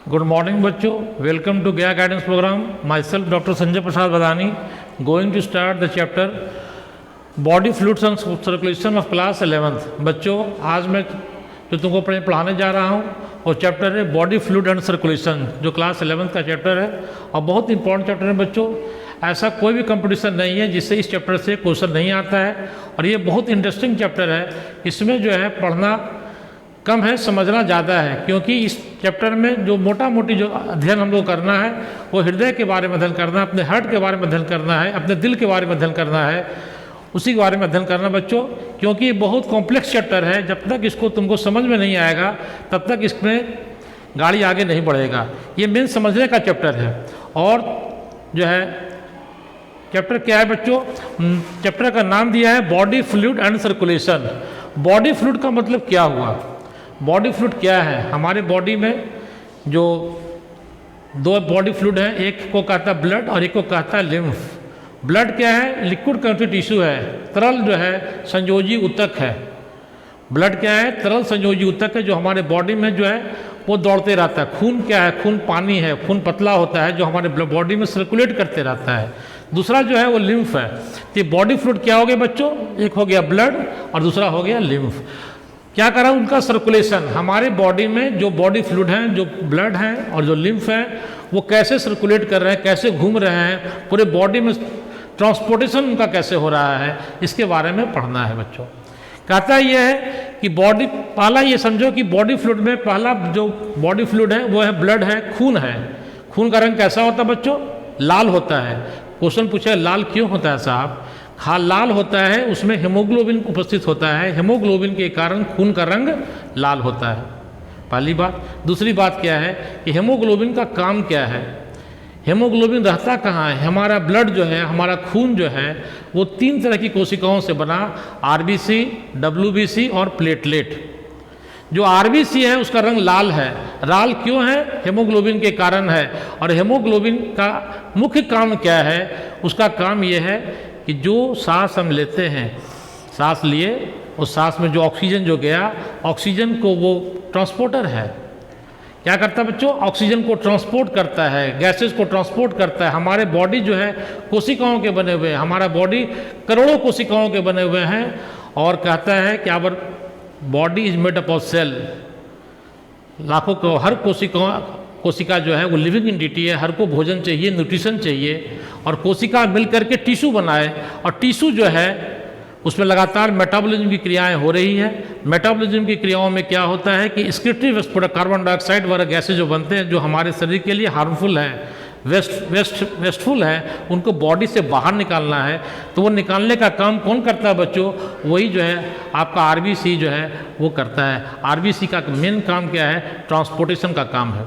Good morning बच्चों, welcome to Gaya guidance programme. Myself doctor Sanjay Prasad Badani going to start the chapter body fluids and circulation of class 11th। बच्चों, आज मैं जो तुमको पढ़ाने जा रहा हूँ वो चैप्टर है बॉडी फ्लूइड एंड सर्कुलेशन, जो क्लास 11th का चैप्टर है और बहुत इंपॉर्टेंट चैप्टर है बच्चों। ऐसा कोई भी कंपटीशन नहीं है जिससे इस चैप्टर से क्वेश्चन नहीं आता है और ये बहुत इंटरेस्टिंग चैप्टर है। इसमें जो है पढ़ना कम है, समझना ज़्यादा है, क्योंकि इस चैप्टर में जो मोटा मोटी जो अध्ययन हम लोग करना है वो हृदय के बारे में अध्ययन करना है, अपने हार्ट के बारे में अध्ययन करना है, अपने दिल के बारे में अध्ययन करना है, उसी के बारे में अध्ययन करना बच्चों। क्योंकि ये बहुत कॉम्प्लेक्स चैप्टर है, जब तक इसको तुमको समझ में नहीं आएगा तब तक इसमें गाड़ी आगे नहीं बढ़ेगा। ये मेन समझने का चैप्टर है। और जो है चैप्टर क्या है बच्चों, चैप्टर का नाम दिया है body fluid and circulation. Body fluid का मतलब क्या हुआ? बॉडी फ्लूइड क्या है? हमारे बॉडी में जो दो बॉडी फ्लूइड हैं, एक को कहता है ब्लड और एक को कहता है लिम्फ। ब्लड क्या है? लिक्विड कंस्टिट्यूटिव टिश्यू है, तरल जो है संयोजी ऊतक है। ब्लड क्या है? तरल संयोजी ऊतक है जो हमारे बॉडी में जो है वो दौड़ते रहता है। खून क्या है? खून पानी है, खून पतला होता है जो हमारे बॉडी में सर्कुलेट करते रहता है। दूसरा जो है वो लिम्फ है। तो बॉडी फ्लूइड क्या हो गया बच्चों? एक हो गया ब्लड और दूसरा हो गया लिम्फ। क्या करा? उनका सर्कुलेशन। हमारे बॉडी में जो बॉडी फ्लूइड हैं, जो ब्लड हैं और जो लिम्फ है, वो कैसे सर्कुलेट कर रहे हैं, कैसे घूम रहे हैं, पूरे बॉडी में ट्रांसपोर्टेशन उनका कैसे हो रहा है, इसके बारे में पढ़ना है बच्चों। कहता यह है कि बॉडी, पहला ये समझो कि बॉडी फ्लूइड में पहला जो बॉडी फ्लूइड है वो है ब्लड है, खून है। खून का रंग कैसा होता है बच्चों? लाल होता है। क्वेश्चन पूछा लाल क्यों होता है साहब? हाँ, लाल होता है, उसमें हेमोग्लोबिन उपस्थित होता है। हेमोग्लोबिन के कारण खून का रंग लाल होता है, पहली बात। दूसरी बात क्या है कि हेमोग्लोबिन का काम क्या है? हेमोग्लोबिन रहता कहाँ है? हमारा ब्लड जो है, हमारा खून जो है, वो 3 तरह की कोशिकाओं से बना, आरबीसी, डब्ल्यूबीसी और प्लेटलेट। जो आरबीसी है उसका रंग लाल है। लाल क्यों है? हेमोग्लोबिन के कारण है। और हेमोग्लोबिन का मुख्य काम क्या है? उसका काम यह है कि जो सांस हम लेते हैं, सांस लिए, उस सांस में जो ऑक्सीजन जो गया, ऑक्सीजन को वो ट्रांसपोर्टर है। क्या करता है बच्चों? ऑक्सीजन को ट्रांसपोर्ट करता है, गैसेस को ट्रांसपोर्ट करता है। हमारे बॉडी जो है कोशिकाओं के बने हुए हैं, हमारा बॉडी करोड़ों कोशिकाओं के बने हुए हैं। और कहता है कि our body is made up of cell. लाखों को, हर कोशिका जो है वो लिविंग एंटिटी है, हर को भोजन चाहिए, न्यूट्रिशन चाहिए, और कोशिका मिल करके टिश्यू बनाए, और टिश्यू जो है उसमें लगातार मेटाबॉलिज्म की क्रियाएं हो रही हैं। मेटाबॉलिज्म की क्रियाओं में क्या होता है कि excretory waste product, carbon dioxide वगैरह गैसेज जो बनते हैं, जो हमारे शरीर के लिए हार्मफुल है, वेस्टफुल है, उनको बॉडी से बाहर निकालना है। तो वो निकालने का काम कौन करता है बच्चों? वही जो है आपका आरबीसी जो है वो करता है। आरबीसी का मेन काम क्या है? ट्रांसपोर्टेशन का काम है।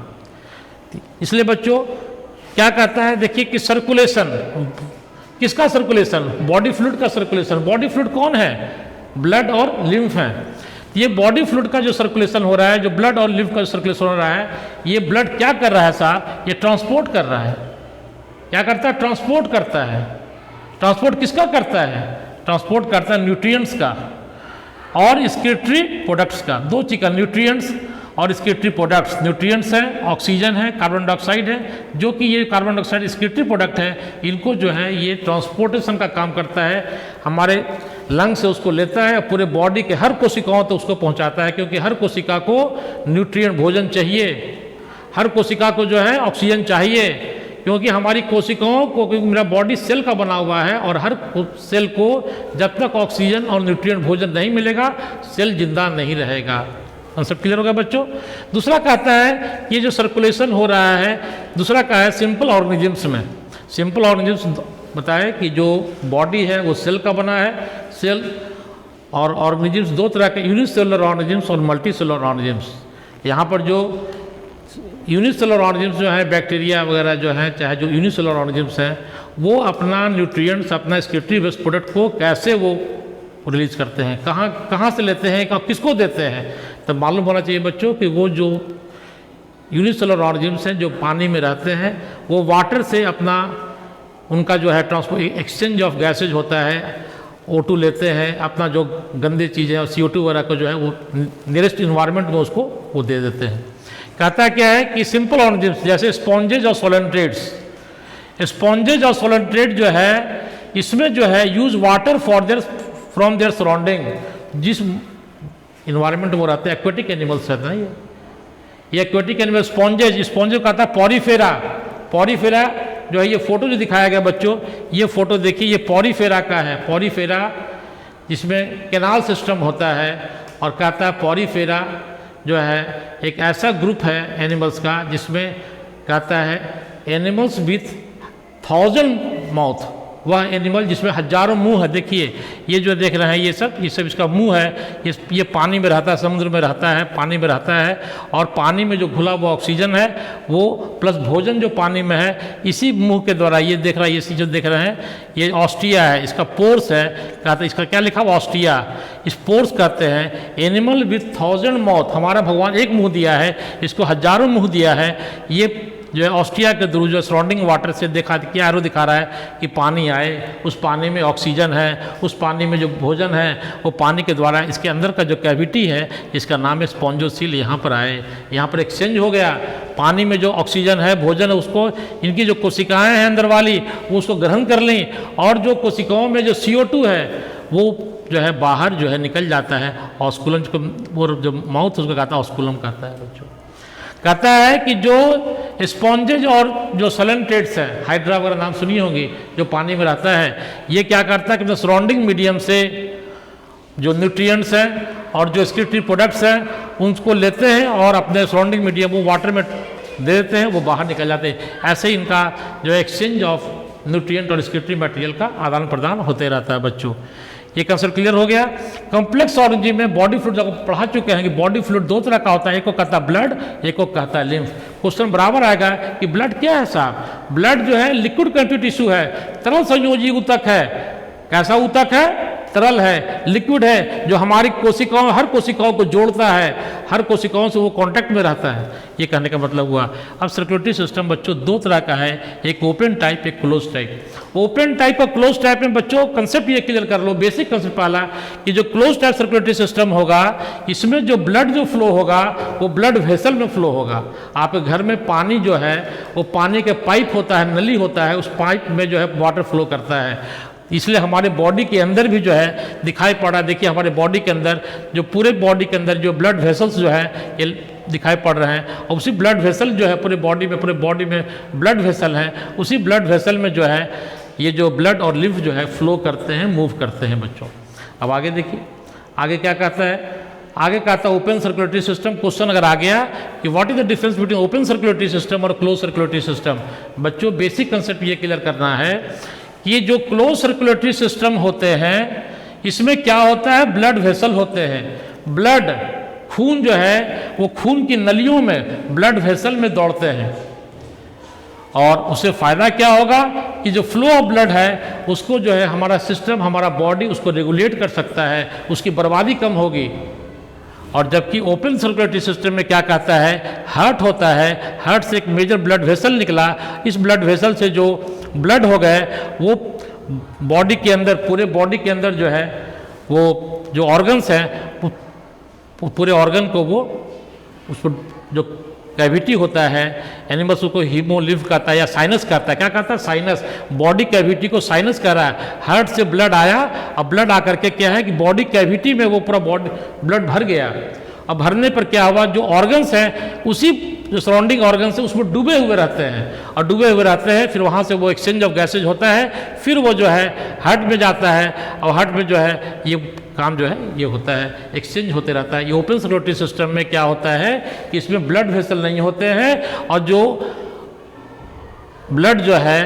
इसलिए बच्चों क्या कहता है, देखिए कि सर्कुलेशन, किसका सर्कुलेशन? बॉडी फ्लूइड का सर्कुलेशन। बॉडी फ्लूइड कौन है? ब्लड और लिम्फ है। ये बॉडी फ्लूइड का जो सर्कुलेशन हो रहा है, जो ब्लड और लिम्फ का सर्कुलेशन हो रहा है, ये ब्लड क्या कर रहा है साहब? ये ट्रांसपोर्ट कर रहा है। क्या करता है? ट्रांसपोर्ट करता है। ट्रांसपोर्ट किसका करता है? ट्रांसपोर्ट करता है न्यूट्रिएंट्स का और एक्सक्रीटरी प्रोडक्ट्स का। दो चीज़ का, न्यूट्रिएंट्स और एक्सक्रीटरी प्रोडक्ट्स। न्यूट्रिएंट्स हैं, ऑक्सीजन है, कार्बन डाइऑक्साइड है, जो कि ये कार्बन डाइऑक्साइड एक्सक्रीटरी प्रोडक्ट है, इनको जो है ये ट्रांसपोर्टेशन का काम करता है। हमारे लंग से उसको लेता है, पूरे बॉडी के हर कोशिकाओं तक उसको पहुंचाता है, क्योंकि हर कोशिका को न्यूट्रिएंट भोजन चाहिए, हर कोशिका को जो है ऑक्सीजन चाहिए, क्योंकि हमारी कोशिकाओं को, क्योंकि मेरा बॉडी सेल का बना हुआ है, और हर सेल को जब तक ऑक्सीजन और न्यूट्रिएंट भोजन नहीं मिलेगा, सेल जिंदा नहीं रहेगा। सब क्लियर होगा बच्चों? दूसरा कहता है कि ये जो सर्कुलेशन हो रहा है, दूसरा का है सिंपल ऑर्गेनिजम्स में। सिंपल ऑर्गेनिजम्स बताए कि जो बॉडी है वो सेल का बना है। सेल और ऑर्गेनिजम्स दो तरह के, यूनिसेलुलर ऑर्गेनिजम्स और मल्टीसेलुलर ऑर्गेनिजम्स। यहाँ पर जो यूनिसेलुलर ऑर्गेनिजम्स जो है, बैक्टीरिया वगैरह जो है, चाहे जो यूनिसेलुलर ऑर्गेनिजम्स हैं, वो अपना न्यूट्रिएंट्स, अपना एक्सक्रीटरी वेस्ट प्रोडक्ट को कैसे वो रिलीज करते हैं, कहाँ से लेते हैं, किसको देते हैं? तो मालूम होना चाहिए बच्चों कि वो जो यूनिसेलुलर ऑर्गेनिजम्स हैं जो पानी में रहते हैं, वो वाटर से अपना, उनका जो है ट्रांसपोर्ट, एक्सचेंज ऑफ गैसेज होता है, O2 लेते हैं, अपना जो गंदी चीज़ें और CO2 वगैरह को जो है वो नियरेस्ट इन्वायरमेंट में उसको वो दे देते हैं। कहता क्या है कि सिंपल ऑर्गेनिज्म जैसे स्पॉन्जेज और सोलेंट्रेट्स, स्पॉन्जेज और सोलेंट्रेट जो है इसमें जो है use water for their from their surrounding, जिस इन्वायरमेंट में वो रहते हैं, एक्वेटिक एनिमल्स रहते हैं ये एक्वेटिक एनिमल स्पॉन्जेज, स्पॉन्जेज कहता है पॉरीफेरा। पॉरीफेरा जो है ये फोटो जो दिखाया गया बच्चों, ये फोटो देखिए, ये पॉरीफेरा का है। पॉरीफेरा जिसमें कैनाल सिस्टम होता है, और कहता है पॉरीफेरा जो है एक ऐसा ग्रुप है एनिमल्स का जिसमें कहता है एनिमल्स विथ 1000 माउथ, वह एनिमल जिसमें हजारों मुंह है। देखिए ये जो देख रहे हैं ये सब इसका मुंह है। ये पानी में रहता है, समुद्र में रहता है, पानी में रहता है, और पानी में जो घुला हुआ ऑक्सीजन है वो प्लस भोजन जो पानी में है इसी मुंह के द्वारा, ये देख रहा है, ये जो देख रहे हैं ये ऑस्टिया है, इसका पोर्स है। कहते हैं इसका क्या लिखा हुआ ऑस्टिया, इस पोर्स कहते हैं। एनिमल विथ 1000 माउथ, हमारा भगवान एक मुंह दिया है, इसको हजारों मुंह दिया है। ये जो है ऑस्ट्रिया के थ्रू जो सराउंडिंग वाटर से देखा, क्या एरो दिखा रहा है कि पानी आए, उस पानी में ऑक्सीजन है, उस पानी में जो भोजन है वो पानी के द्वारा इसके अंदर का जो कैविटी है इसका नाम है स्पॉन्जोसील, यहाँ पर आए, यहाँ पर एक्सचेंज हो गया। पानी में जो ऑक्सीजन है, भोजन है, उसको इनकी जो कोशिकाएँ हैं अंदर वाली वो उसको ग्रहण कर लें, और जो कोशिकाओं में जो CO2 है वो जो है बाहर जो है निकल जाता है। ऑस्कुलम वो जो माउथ उसको कहता है ऑस्कुलम कहता है बच्चों। कहता है कि जो स्पॉन्जेज और जो सोलेंट्रेट्स हैं, हाइड्रा वगैरह नाम सुनी होंगी, जो पानी में रहता है, ये क्या करता है कि सराउंडिंग मीडियम से जो न्यूट्रिएंट्स हैं और जो एक्सक्रीटरी प्रोडक्ट्स हैं उनको लेते हैं और अपने सराउंडिंग मीडियम वो वाटर में दे देते हैं, वो बाहर निकल जाते हैं। ऐसे ही इनका जो एक्सचेंज ऑफ न्यूट्रिएंट और एक्सक्रीटरी मटेरियल का आदान प्रदान होते रहता है बच्चों। ये कंसेप्ट क्लियर हो गया। कॉम्प्लेक्स ऑर्गेनिज्म में बॉडी फ्लूइड जब पढ़ा चुके हैं कि बॉडी फ्लूइड दो तरह का होता है, एक को कहता है ब्लड, एक को कहता है लिम्फ। क्वेश्चन बराबर आएगा कि ब्लड क्या है साहब? ब्लड जो है लिक्विड कंस्टिट्यूटेड टिश्यू है, तरल संयोजी ऊतक है। कैसा ऊतक है? तरल है, लिक्विड है, जो हमारी कोशिकाओं, हर कोशिकाओं को जोड़ता है, हर कोशिकाओं से वो कांटेक्ट में रहता है। ये कहने का मतलब हुआ। अब सर्कुलेटरी सिस्टम बच्चों दो तरह का है, एक ओपन टाइप, एक क्लोज टाइप। ओपन टाइप और क्लोज टाइप में बच्चों कंसेप्ट ये क्लियर कर लो, बेसिक कंसेप्ट पहला कि जो क्लोज टाइप सर्कुलेटरी सिस्टम होगा इसमें जो ब्लड जो फ्लो होगा वो ब्लड वेसल में फ्लो होगा। आपके घर में पानी जो है वो पानी के पाइप होता है, नली होता है, उस पाइप में जो है वाटर फ्लो करता है। इसलिए हमारे बॉडी के अंदर भी जो है दिखाई पड़ रहा है। देखिए हमारे बॉडी के अंदर जो पूरे बॉडी के अंदर जो ब्लड वेसल्स जो है ये दिखाई पड़ रहे हैं, और उसी ब्लड वेसल जो है पूरे बॉडी में ब्लड वेसल है, उसी ब्लड वेसल में जो है ये जो ब्लड और लिम्फ जो है फ्लो करते हैं, मूव करते हैं बच्चों। अब आगे देखिए आगे क्या कहता है। आगे कहता है ओपन सर्कुलेटरी सिस्टम। क्वेश्चन अगर आ गया कि what is the difference between open circulatory system और क्लोज सर्कुलेटरी सिस्टम, बच्चों बेसिक कंसेप्ट ये क्लियर करना है कि ये जो क्लोज सर्कुलेटरी सिस्टम होते हैं इसमें क्या होता है, ब्लड वेसल होते हैं। ब्लड खून जो है वो खून की नलियों में ब्लड वेसल में दौड़ते हैं, और उससे फ़ायदा क्या होगा कि जो फ्लो ऑफ ब्लड है उसको जो है हमारा सिस्टम, हमारा बॉडी उसको रेगुलेट कर सकता है, उसकी बर्बादी कम होगी। और जबकि ओपन सर्कुलेटरी सिस्टम में क्या कहता है, हार्ट होता है, हार्ट से एक मेजर ब्लड वेसल निकला, इस ब्लड वेसल से जो ब्लड हो गए वो बॉडी के अंदर, पूरे बॉडी के अंदर जो है वो जो ऑर्गन्स हैं वो पूरे ऑर्गन को वो उसको जो कैविटी होता है, एनिमल्स को हीमोलिम्फ कहता है या साइनस कहता है। क्या कहता है? साइनस। बॉडी कैविटी को साइनस कह रहा है। हार्ट से ब्लड आया, अब ब्लड आकर के क्या है कि बॉडी कैविटी में वो पूरा बॉडी ब्लड भर गया। अब भरने पर क्या हुआ, जो ऑर्गन्स हैं उसी जो सराउंडिंग ऑर्गन्स है उसमें डूबे हुए रहते हैं, और डूबे हुए रहते हैं फिर वहाँ से वो एक्सचेंज ऑफ गैसेज होता है, फिर वो जो है हार्ट में जाता है, और हार्ट में जो है ये काम जो है ये होता है, एक्सचेंज होते रहता है। ये ओपन सर्कुलेटरी सिस्टम में क्या होता है कि इसमें ब्लड वेसल नहीं होते हैं, और जो ब्लड जो है,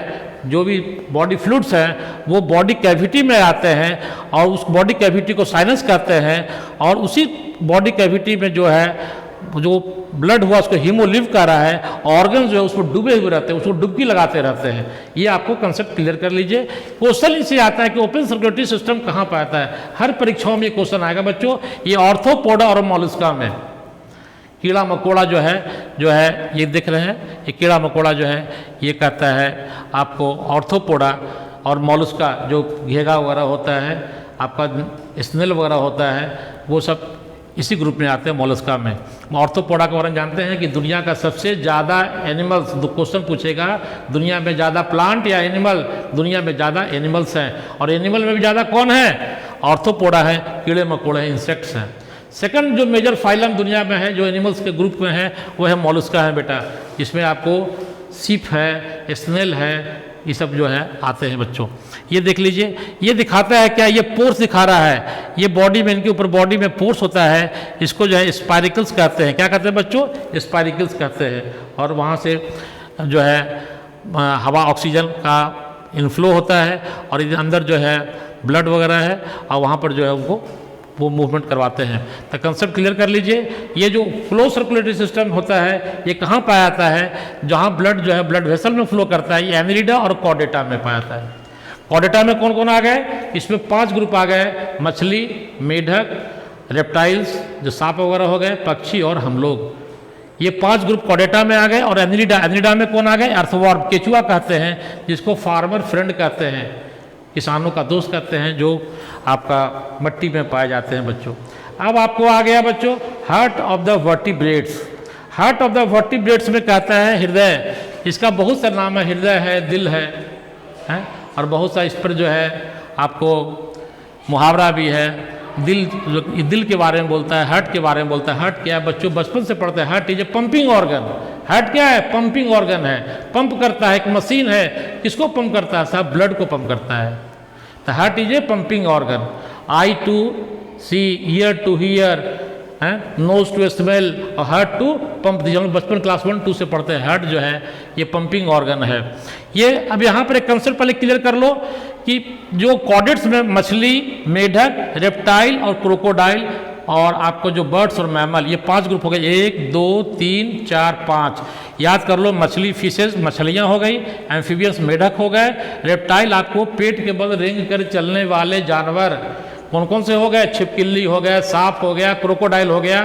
जो भी बॉडी फ्लूइड्स हैं वो बॉडी कैविटी में आते हैं, और उस बॉडी कैविटी को साइनस कहते हैं, और उसी बॉडी कैविटी में जो है जो ब्लड हुआ उसको हीमोलिम्फ कह रहा है, ऑर्गन जो है उसमें डूबे हुए रहते हैं, उसको डुबकी लगाते रहते हैं। ये आपको कंसेप्ट क्लियर कर लीजिए। क्वेश्चन इसे आता है कि ओपन सर्कुलेटरी सिस्टम कहाँ पर आता है, हर परीक्षाओं में ये क्वेश्चन आएगा बच्चों। ये ऑर्थोपोडा और मोलस्का में, कीड़ा मकोड़ा जो है ये देख रहे हैं, ये कीड़ा मकोड़ा जो है ये कहता है आपको ऑर्थोपोडा, और मोलस्का जो घेगा वगैरह होता है, आपका स्नेल वगैरह होता है, वो सब इसी ग्रुप में आते हैं मोलस्का में। ऑर्थोपोडा के बारे में जानते हैं कि दुनिया का सबसे ज़्यादा एनिमल्स, दो क्वेश्चन पूछेगा, दुनिया में ज़्यादा प्लांट या एनिमल, दुनिया में ज़्यादा एनिमल्स हैं, और एनिमल में भी ज़्यादा कौन है? ऑर्थोपोडा है, कीड़े मकोड़े हैं, इंसेक्ट्स हैं। सेकंड जो मेजर फाइलम दुनिया में है, जो एनिमल्स के ग्रुप में है, वो है मोलस्का है बेटा। इसमें आपको सीप है, स्नेल है, ये सब जो है आते हैं बच्चों। ये देख लीजिए, ये दिखाता है क्या? ये पोर्स दिखा रहा है। ये बॉडी में, इनके ऊपर बॉडी में पोर्स होता है, इसको जो है स्पाइरिकल्स कहते हैं। क्या कहते हैं बच्चों? स्पाइरिकल्स कहते हैं। और वहाँ से जो है हवा, ऑक्सीजन का इनफ्लो होता है, और अंदर जो है ब्लड वगैरह है, और वहाँ पर जो है उनको वो मूवमेंट करवाते हैं। तो कंसेप्ट क्लियर कर लीजिए। ये जो फ्लो सर्कुलेटरी सिस्टम होता है, ये कहाँ पाया जाता है? जहाँ ब्लड जो है ब्लड वेसल में फ्लो करता है, ये एनिलिडा और कॉर्डेटा में पाया जाता है। कॉर्डेटा में कौन कौन आ गए? इसमें 5 ग्रुप आ गए, मछली, मेढक, रेप्टाइल्स जो सांप वगैरह हो गए, पक्षी और हम लोग, ये 5 ग्रुप कॉर्डेटा में आ गए। और एनिलिडा, एनिलिडा में कौन आ गए? अर्थवॉर्म, केचुआ कहते हैं, जिसको फार्मर फ्रेंड कहते हैं, किसानों का दोस्त कहते हैं, जो आपका मिट्टी में पाए जाते हैं बच्चों। अब आपको आ गया बच्चों heart of the vertebrates. Heart of the vertebrates में कहता है हृदय। इसका बहुत सा नाम है, हृदय है, दिल है, और बहुत सा इस पर जो है आपको मुहावरा भी है। दिल के बारे में बोलता है, हार्ट के बारे में बोलता है। हार्ट क्या है बच्चों? बचपन से पढ़ते हैं, heart is a pumping organ. Heart क्या है? पंपिंग ऑर्गन है, पंप करता है, एक मशीन है। किसको पंप करता है साहब? ब्लड को पंप करता है। तो heart is a pumping organ. Eye to see, ear to hear, nose to smell, और हार्ट टू पंप। हम लोग बचपन क्लास 1-2 से पढ़ते हैं, हार्ट जो है ये पंपिंग ऑर्गन है। ये अब यहाँ पर एक कंसेप्ट पहले क्लियर कर लो कि जो कॉर्डेट्स में मछली, मेढक, रेप्टाइल और क्रोकोडाइल, और आपको जो बर्ड्स और मैमल, ये 5 ग्रुप हो गए। 1 2 3 4 5 याद कर लो। मछली, फिशेज, मछलियाँ हो गई। एम्फीबियंस, मेढक हो गए। रेप्टाइल आपको पेट के बल रेंग कर चलने वाले जानवर कौन कौन से हो गए? छिपकली हो गया, सांप हो गया, क्रोकोडाइल हो गया,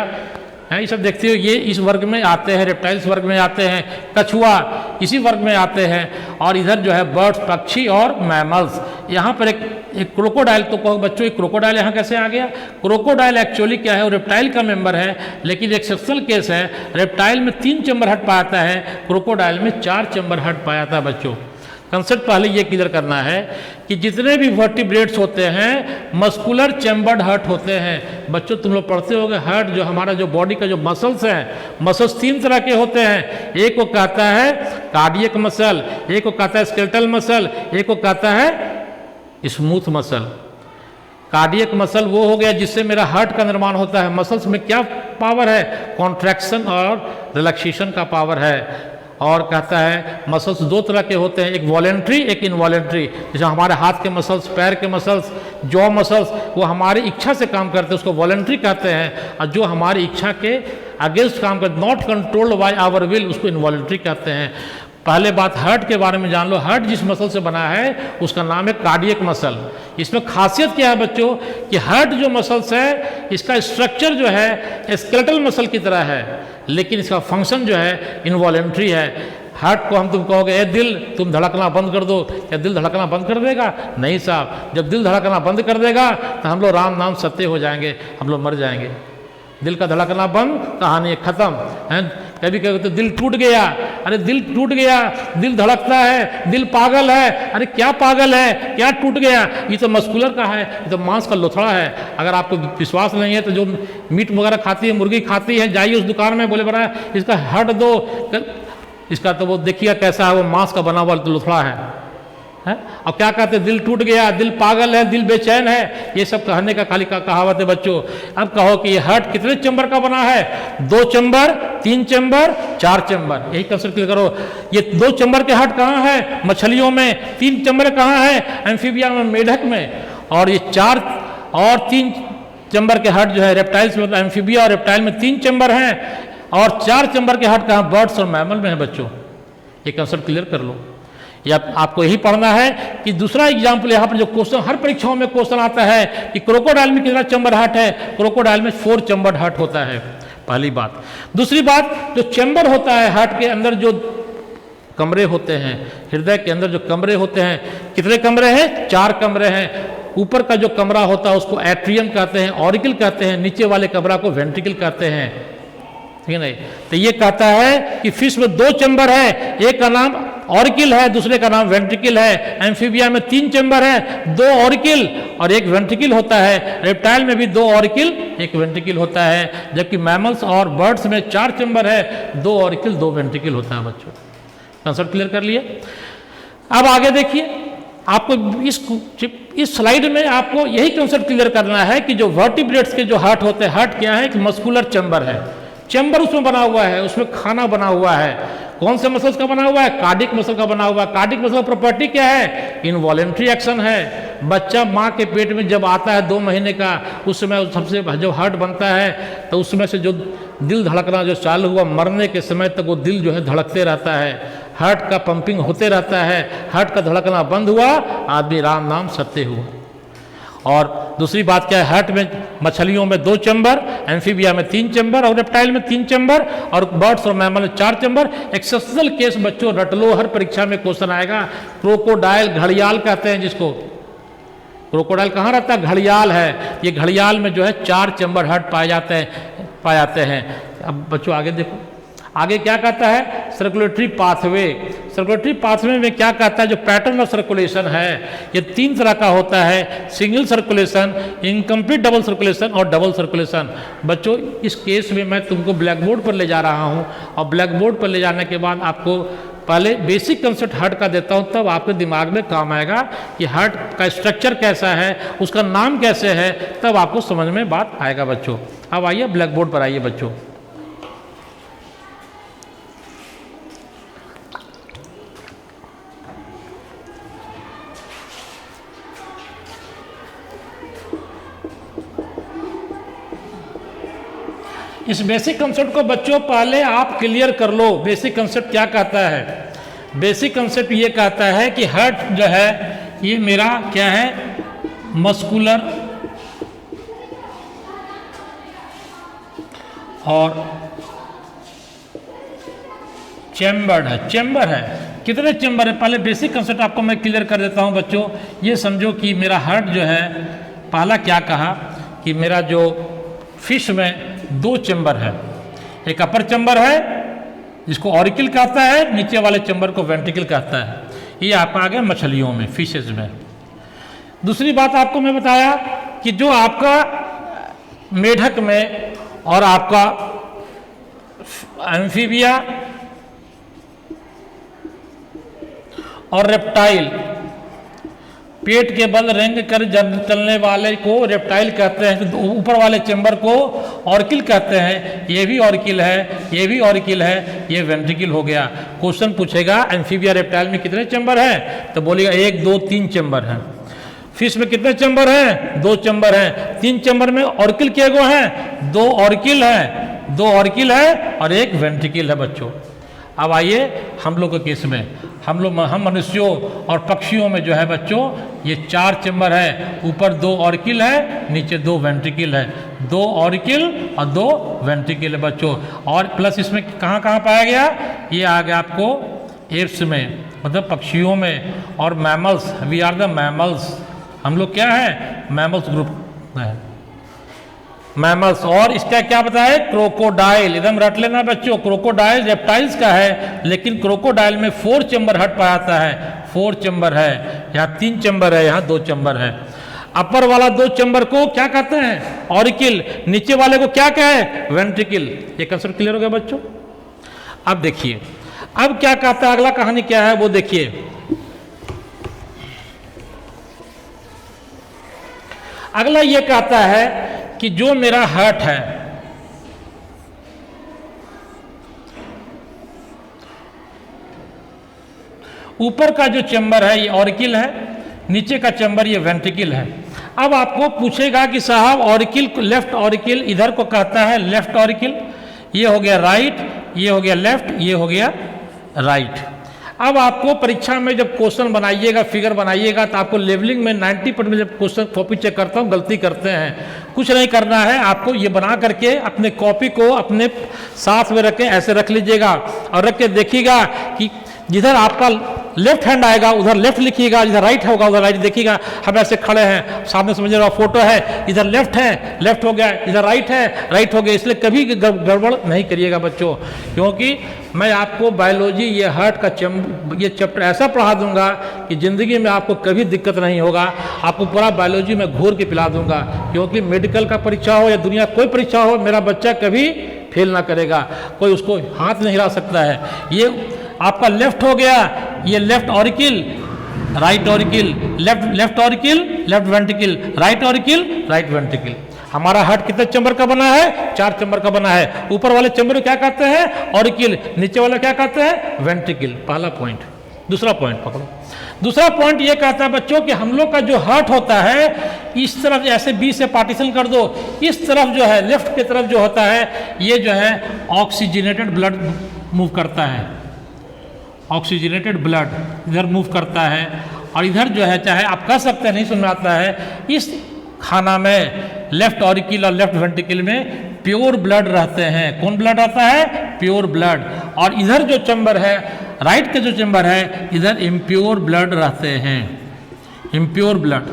है। ये सब देखते हो, ये इस वर्ग में आते हैं, रेप्टाइल्स वर्ग में आते हैं। कछुआ इसी वर्ग में आते हैं। और इधर जो है बर्ड्स, पक्षी और मैमल्स। यहाँ पर एक क्रोकोडाइल, तो कहो बच्चों एक क्रोकोडाइल यहाँ कैसे आ गया? क्रोकोडाइल एक्चुअली क्या है? वो रेप्टाइल का मेंबर है, लेकिन एक एक्सेप्शनल केस है। रेप्टाइल में 3 चैम्बर हार्ट पाया जाता है, क्रोकोडाइल में 4 चैम्बर हार्ट पाया जाता है बच्चों। कंसेप्ट पहले ये क्लियर करना है कि जितने भी वर्टिब्रेट्स होते हैं मस्कुलर चैम्बर्ड हार्ट होते हैं। बच्चों तुम लोग पढ़ते होगे, हार्ट जो हमारा जो बॉडी का जो मसल्स हैं, मसल्स 3 तरह के होते हैं। एक को कहता है कार्डियक मसल, एक को कहता है स्केलेटल मसल, एक को कहता है स्मूथ मसल। कार्डियक मसल वो हो गया जिससे मेरा हार्ट का निर्माण होता है। मसल्स में क्या पावर है? कॉन्ट्रैक्शन और रिलैक्सेशन का पावर है। और कहता है मसल्स 2 तरह के होते हैं, एक वॉलेंट्री, एक इनवॉलेंट्री। जैसे हमारे हाथ के मसल्स, पैर के मसल्स, जॉ मसल्स, वो हमारी इच्छा से काम करते हैं, उसको वॉलेंट्री कहते हैं। और जो हमारी इच्छा के अगेंस्ट काम करते, not controlled by our will, उसको इनवॉलेंट्री कहते हैं। पहले बात हार्ट के बारे में जान लो। हार्ट जिस मसल से बना है उसका नाम है कार्डियक मसल। इसमें खासियत क्या है बच्चों कि हार्ट जो मसल्स है इसका स्ट्रक्चर जो है स्केलेटल मसल की तरह है, लेकिन इसका फंक्शन जो है इनवॉलेंट्री है। हार्ट को हम तुम कहोगे ए दिल तुम धड़कना बंद कर दो, क्या दिल धड़कना बंद कर देगा? नहीं साहब, जब दिल धड़कना बंद कर देगा तो हम लोग राम नाम सत्य हो जाएंगे, हम लोग मर जाएंगे। दिल का धड़कना बंद, कहानी खत्म है। कभी कभी तो दिल टूट गया, अरे दिल टूट गया, दिल धड़कता है, दिल पागल है। अरे क्या पागल है, क्या टूट गया? ये तो मस्कुलर का है, ये तो मांस का लोथड़ा है। अगर आपको विश्वास नहीं है तो जो मीट वगैरह खाती है, मुर्गी खाती है, जाइए उस दुकान में, बोले बना इसका हट दो, इसका तो वो देखिएगा कैसा है, वो मांस का बना हुआ लोथड़ा है। और क्या कहते हैं? दिल टूट गया, दिल पागल है, दिल बेचैन है। ये सब कहने का खाली कहावत है बच्चों। अब कहो कि ये हार्ट कितने चैम्बर का बना है? 2 चैम्बर, 3 चैम्बर, 4 चैम्बर। यही कंसेप्ट करो। ये 2 चैम्बर के हार्ट कहाँ है? मछलियों में। 3 चैम्बर कहाँ है? एम्फीबिया में, मेढक में। और ये 4 और 3 चैम्बर के हार्ट जो है रेप्टाइल्स में, एम्फीबिया और रेप्टाइल में 3 चैम्बर हैं। और 4 चैम्बर के हार्ट कहाँ? बर्ड्स और मैमल में है बच्चों। ये कंसेप्ट क्लियर कर लो। या आपको यही पढ़ना है कि दूसरा एग्जाम्पल यहाँ पर जो क्वेश्चन हर परीक्षाओं में क्वेश्चन आता है कि क्रोकोडाइल में कितना चैम्बर हार्ट है? क्रोकोडाइल में 4 चैम्बर हार्ट होता है, पहली बात। दूसरी बात, जो चैम्बर होता है हार्ट के अंदर, जो कमरे होते हैं, हृदय के अंदर जो कमरे होते हैं, कितने कमरे हैं? 4 कमरे हैं। ऊपर का जो कमरा होता है उसको एट्रियम कहते हैं, ऑरिकल कहते हैं, नीचे वाले कमरा को वेंट्रिकल कहते हैं, ठीक है नहीं। तो ये कहता है कि फिश में 2 चैम्बर है, एक का नाम ऑरिकल है, दूसरे का नाम वेंट्रिकल है। एम्फीबिया में 3 चैम्बर है, 2 ऑरिकल और 1 वेंट्रिकल होता है। रेप्टाइल में भी 2 ऑरिकल 1 वेंट्रिकल होता है, जबकि मैमल्स और बर्ड्स में 4 चैम्बर है, 2 ऑरिकल 2 वेंट्रिकल होता है। बच्चों कंसेप्ट क्लियर कर लिए। अब आगे देखिए, आपको इस स्लाइड में आपको यही कंसेप्ट क्लियर करना है कि जो वर्टिब्रेट्स के जो हार्ट होते हैं, हार्ट क्या है कि मस्कुलर चैम्बर है, चैम्बर उसमें बना हुआ है, उसमें खाना बना हुआ है। कौन से मसल्स का बना हुआ है? कार्डिक मसल का बना हुआ है। कार्डिक मसल प्रॉपर्टी क्या है? इनवॉलेंट्री एक्शन है। बच्चा माँ के पेट में जब आता है 2 महीने का, उस समय सबसे जब हार्ट बनता है तो उसमें से जो दिल धड़कना जो चालू हुआ, मरने के समय तक वो दिल जो है धड़कते रहता है, हार्ट का पंपिंग होते रहता है। हार्ट का धड़कना बंद हुआ, आदमी राम नाम सत्य हुआ। और दूसरी बात क्या है, हार्ट में मछलियों में 2 चैम्बर, एम्फीबिया में 3 चैम्बर और रेप्टाइल में 3 चैम्बर और बर्ड्स और मैमल में 4 चैम्बर। एक्सेप्शनल केस बच्चों रट लो, हर परीक्षा में क्वेश्चन आएगा। क्रोकोडाइल, घड़ियाल कहते हैं जिसको, क्रोकोडाइल कहाँ रहता है? घड़ियाल है। ये घड़ियाल में जो है 4 चैम्बर हार्ट पाए जाते हैं। अब बच्चों आगे देखो, आगे क्या कहता है? Circulatory pathway. सर्कुलेटरी पाथवे में क्या कहता है? जो पैटर्न ऑफ सर्कुलेशन है ये 3 तरह का होता है, single circulation, incomplete double circulation और डबल सर्कुलेशन। बच्चों इस केस में मैं तुमको ब्लैक बोर्ड पर ले जा रहा हूँ और ब्लैक बोर्ड पर ले जाने के बाद आपको पहले बेसिक कंसेप्ट हार्ट का देता हूँ, तब आपके दिमाग में काम आएगा कि हार्ट का स्ट्रक्चर कैसा है, उसका नाम कैसे है, तब आपको समझ में बात आएगा बच्चों। अब आइए ब्लैक बोर्ड पर आइए बच्चों। इस बेसिक कंसेप्ट को बच्चों पहले आप क्लियर कर लो। बेसिक कंसेप्ट क्या कहता है? बेसिक कंसेप्ट ये कहता है कि हार्ट जो है ये मेरा क्या है? मस्कुलर और चैम्बर्ड है। चैम्बर है, कितने चैम्बर है? पहले बेसिक कंसेप्ट आपको मैं क्लियर कर देता हूं बच्चों। ये समझो कि मेरा हार्ट जो है, पहला क्या कहा कि मेरा जो फिश में 2 चैम्बर है, एक अपर चैम्बर है जिसको ऑरिकल कहता है, नीचे वाले चैम्बर को वेंट्रिकल कहता है। ये आपका आ गया मछलियों में, फिशेज में। दूसरी बात आपको मैं बताया कि जो आपका मेढक में और आपका एम्फीबिया और रेप्टाइल, पेट के बल रेंग कर चलने वाले को रेप्टाइल कहते हैं, तो ऊपर वाले चैम्बर को ऑरिकल कहते हैं। ये भी ऑरिकल है, ये भी ऑरिकल है, ये वेंट्रिकल हो गया। क्वेश्चन पूछेगा एम्फीबिया रेप्टाइल में कितने चैम्बर है, तो बोलेगा 1 2 3 चैम्बर हैं। फिश में कितने चैम्बर हैं? 2 चैम्बर हैं। 3 चैम्बर में ऑरिकल के गो हैं? 2 ऑरिकल है, 2 ऑरिकल है और 1 वेंट्रिकल है बच्चों। अब आइए हम लोग के केस में, हम मनुष्यों और पक्षियों में जो है बच्चों ये 4 चैम्बर है, ऊपर 2 ऑरिकल है, नीचे 2 वेंट्रिकल है। 2 ऑरिकल और 2 वेंट्रिकल है बच्चों। और प्लस इसमें कहाँ कहाँ पाया गया? ये आ गया आपको एप्स में, मतलब पक्षियों में, और mammals, we are the mammals, हम लोग क्या है? मैमल्स ग्रुप है, मैमल्स। और इसका क्या बताया? क्रोकोडाइल, एकदम रट लेना बच्चों। क्रोकोडाइल रेप्टाइल्स का है, लेकिन क्रोकोडाइल में 4 चैम्बर हार्ट पाया जाता है, 4 चैम्बर है। यहाँ 3 चैम्बर है, यहाँ 2 चैम्बर है। अपर वाला 2 चैम्बर को क्या कहते हैं? ऑरिकल। नीचे वाले को क्या कहे? वेंट्रिकल। ये कंसेप्ट क्लियर हो गया बच्चों। अब देखिए अब क्या कहता है, अगला कहानी क्या है वो देखिए। अगला ये कहता है कि जो मेरा हार्ट है, ऊपर का जो चैम्बर है ये ऑरिकल है, नीचे का चैम्बर ये वेंट्रिकल है। अब आपको पूछेगा कि साहब ऑरिकल, लेफ्ट ऑरिकल इधर को कहता है लेफ्ट ऑरिकल, ये हो गया राइट, ये हो गया लेफ्ट, ये हो गया राइट। अब आपको परीक्षा में जब क्वेश्चन बनाइएगा, फिगर बनाइएगा, तो आपको लेवलिंग में 90% जब क्वेश्चन कॉपी चेक करता हूँ गलती करते हैं। कुछ नहीं करना है, आपको ये बना करके अपने कॉपी को अपने साथ में रखें, ऐसे रख लीजिएगा और रख के देखिएगा कि जिधर आपका लेफ्ट हैंड आएगा उधर लेफ्ट लिखिएगा, इधर राइट होगा उधर राइट देखिएगा। हम ऐसे खड़े हैं, सामने समझ रहा फोटो है, इधर लेफ्ट है लेफ्ट हो गया, इधर राइट है राइट हो गया, इसलिए कभी गड़बड़ नहीं करिएगा बच्चों, क्योंकि मैं आपको बायोलॉजी ये हार्ट का ये चैप्टर ऐसा पढ़ा दूंगा कि ज़िंदगी में आपको कभी दिक्कत नहीं होगा। आपको पूरा बायोलॉजी में घोर के पिला दूंगा, क्योंकि मेडिकल का परीक्षा हो या दुनिया कोई परीक्षा हो, मेरा बच्चा कभी फेल ना करेगा, कोई उसको हाथ नहीं हिला सकता है। ये आपका लेफ्ट हो गया, ये left auricle right auricle, left auricle left ventricle, right auricle right ventricle. हमारा हार्ट कितने चैम्बर का बना है? 4 चैम्बर का बना है। ऊपर वाले चैम्बर को क्या कहते हैं? ऑरिकल। नीचे वाला क्या कहते हैं? वेंट्रिकल। पहला पॉइंट। दूसरा पॉइंट पकड़ो। दूसरा पॉइंट ये कहता है बच्चों कि हम लोग का जो हार्ट होता है, इस तरफ ऐसे बी से पार्टीशन कर दो, इस तरफ जो है लेफ्ट की तरफ जो होता है, ये जो है ऑक्सीजनेटेड ब्लड मूव करता है, ऑक्सीजनेटेड ब्लड इधर मूव करता है, और इधर जो है चाहे आप कह सकते हैं नहीं सुन में आता है, इस खाना में लेफ्ट ऑरिकल और लेफ्ट वेंट्रिकल में प्योर ब्लड रहते हैं। कौन ब्लड रहता है? Pure blood. और इधर जो चैम्बर है, राइट के जो चैम्बर है, इधर इम्प्योर ब्लड रहते हैं, इम्प्योर ब्लड।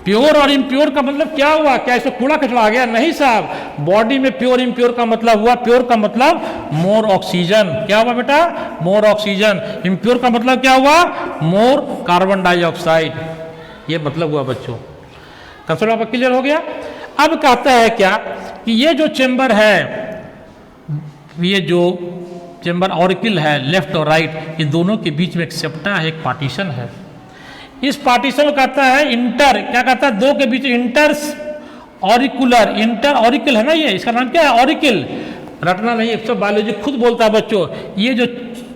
प्योर और इम्प्योर का मतलब क्या हुआ? क्या इसमें कूड़ा कचरा आ गया? नहीं साहब, बॉडी में प्योर इम्प्योर का मतलब हुआ, प्योर का मतलब मोर ऑक्सीजन। क्या हुआ बेटा? मोर ऑक्सीजन। इम्प्योर का मतलब क्या हुआ? More carbon dioxide. ये मतलब हुआ बच्चों। कंसेप्ट आपका क्लियर हो गया? अब कहता है क्या कि ये जो चैम्बर है, ये जो चैम्बर ऑरिकल है लेफ्ट और राइट, ये दोनों के बीच में एक सेप्टा है, एक पार्टीशन है। इस पार्टीशन को कहता है इंटर, क्या कहता है? दो के बीच इंटर्स ऑरिकुलर, इंटर ऑरिकल है ना, ये इसका नाम क्या है? ऑरिकल। रटना नहीं, सब बायोलॉजी खुद बोलता है बच्चों। ये जो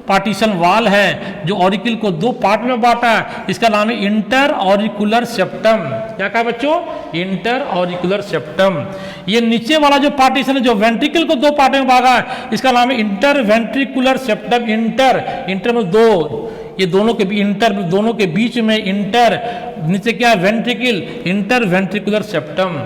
पार्टीशन वाल है जो ऑरिकल को 2 पार्ट में बांटा, इसका नाम है इंटर ऑरिकुलर सेप्टम। क्या कहा बच्चों? Inter auricular septum. ये नीचे वाला जो पार्टीशन है जो वेंट्रिकल को 2 पार्ट में बांटा, इसका नाम है इंटर वेंट्रिकुलर सेप्टम। इंटर में 2, ये दोनों के बीच में इंटर, नीचे क्या? Ventricle, inter ventricular septum.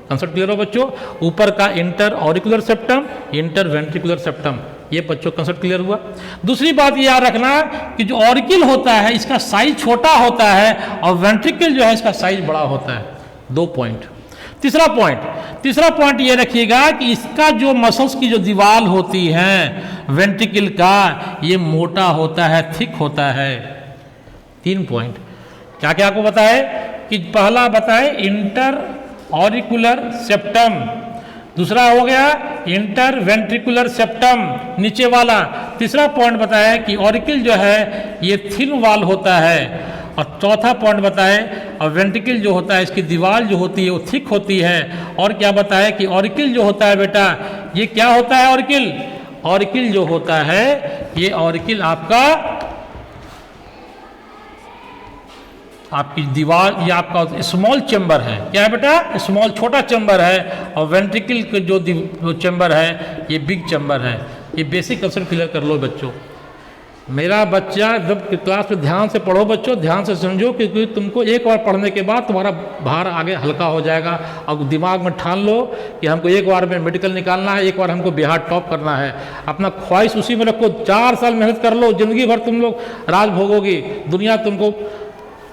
Concept clear हो बच्चों? ऊपर का inter auricular septum, inter ventricular septum. ये बच्चों कंसेप्ट क्लियर हुआ। दूसरी बात ये याद रखना कि जो ऑरिकल होता है इसका साइज छोटा होता है और वेंट्रिकल जो है इसका साइज बड़ा होता है। 2 पॉइंट। तीसरा पॉइंट ये रखिएगा कि इसका जो मसल्स की जो दीवार होती है वेंट्रिकल का, ये मोटा होता है, थिक होता है। 3 पॉइंट। क्या क्या आपको बताए कि पहला बताए इंटर ऑरिकुलर सेप्टम, दूसरा हो गया इंटर वेंट्रिकुलर सेप्टम नीचे वाला। तीसरा पॉइंट बताया कि ऑरिकल जो है ये थिन वाल होता है, और चौथा पॉइंट बताए और वेंट्रिकल जो होता है इसकी दीवार जो होती है वो थिक होती है। और क्या बताया कि ऑरिकल जो होता है बेटा, ये क्या होता है? ऑरिकल जो होता है, ये ऑरिकल आपकी दीवार, ये आपका स्मॉल चैम्बर है। क्या है बेटा? स्मॉल छोटा चैम्बर है। और वेंट्रिकल के जो चैम्बर है ये बिग चैम्बर है। ये बेसिक कंसेप्ट क्लियर कर लो बच्चों। मेरा बच्चा जब क्लास में ध्यान से पढ़ो बच्चों, ध्यान से समझो, क्योंकि तुमको एक बार पढ़ने के बाद तुम्हारा भार आगे हल्का हो जाएगा। और दिमाग में ठान लो कि हमको एक बार में मेडिकल निकालना है, एक बार हमको बिहार टॉप करना है। अपना ख्वाहिश उसी में रखो। 4 साल मेहनत कर लो, जिंदगी भर तुम लोग राज भोगोगी, दुनिया तुमको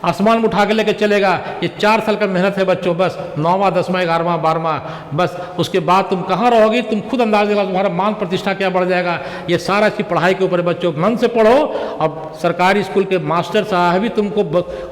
आसमान में उठा के लेके चलेगा। ये 4 साल का मेहनत है बच्चों, बस 9वां 10वां 11वां 12वां, बस उसके बाद तुम कहाँ रहोगी तुम खुद अंदाज लगा, तुम्हारा मान प्रतिष्ठा क्या बढ़ जाएगा। ये सारा इसकी पढ़ाई के ऊपर बच्चों, मन से पढ़ो। अब सरकारी स्कूल के मास्टर साहब भी तुमको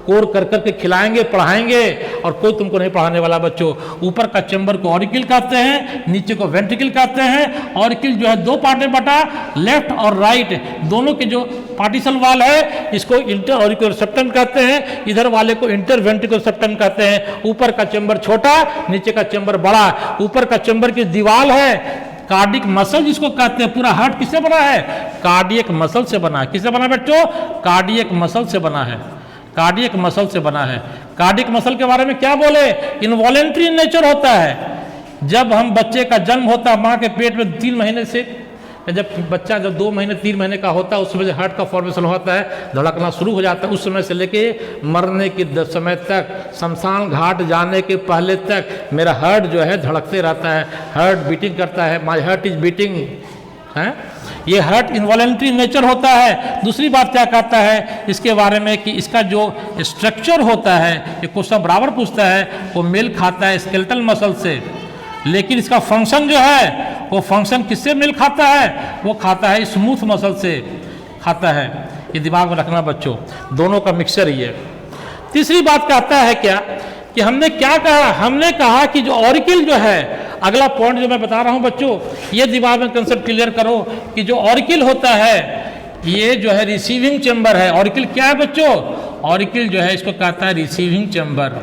कोर कर करके खिलाएंगे, पढ़ाएंगे, और कोई तुमको नहीं पढ़ाने वाला बच्चों। ऊपर का चैम्बर को ऑरिकल कहते हैं, नीचे को वेंट्रिकल कहते हैं। ऑरिकल जो है 2 पार्ट में बटा, लेफ्ट और राइट दोनों के जो पार्टीशन वाल है इसको इंटर ऑरिकुलर सेप्टम कहते हैं, इधर वाले को इंटर वेंट्रिकुलर सेप्टम कहते हैं। ऊपर का चैम्बर छोटा, नीचे का चैम्बर बड़ा। ऊपर का चैम्बर की दीवार है कार्डियक मसल जिसको कहते हैं। पूरा हार्ट किससे बना है? कार्डियक मसल से बना है। किससे बना बच्चों? कार्डियक मसल से बना है। कार्डियक मसल से बना है। कार्डियक मसल के बारे में क्या बोले? इनवॉलेंट्री नेचर होता है। जब हम बच्चे का जन्म होता है माँ के पेट में 3 महीने से, जब बच्चा 2 महीने 3 महीने का होता है उस समय से हार्ट का फॉर्मेशन होता है, धड़कना शुरू हो जाता है। उस समय से लेके मरने के समय तक, शमशान घाट जाने के पहले तक मेरा हार्ट जो है धड़कते रहता है, हार्ट बीटिंग करता है। माई हार्ट इज बीटिंग है। ये हार्ट इनवॉलेंट्री नेचर होता है। दूसरी बात क्या कहता है इसके बारे में कि इसका जो स्ट्रक्चर होता है, ये क्वेश्चन बराबर पूछता है, वो मेल खाता है स्केलेटल मसल से, लेकिन इसका फंक्शन जो है वो फंक्शन किससे मेल खाता है, वो खाता है स्मूथ मसल से खाता है। ये दिमाग में रखना बच्चों, दोनों का मिक्सचर ही है। तीसरी बात कहता है क्या कि हमने क्या कहा, हमने कहा कि जो ऑरिकल जो है, अगला पॉइंट जो मैं बता रहा हूं बच्चों, ये दिमाग में कंसेप्ट क्लियर करो कि जो ऑरिकल होता है ये जो है रिसीविंग चैम्बर है। ऑरिकल क्या है बच्चों, ऑरिकल जो है इसको कहता है रिसीविंग चैम्बर।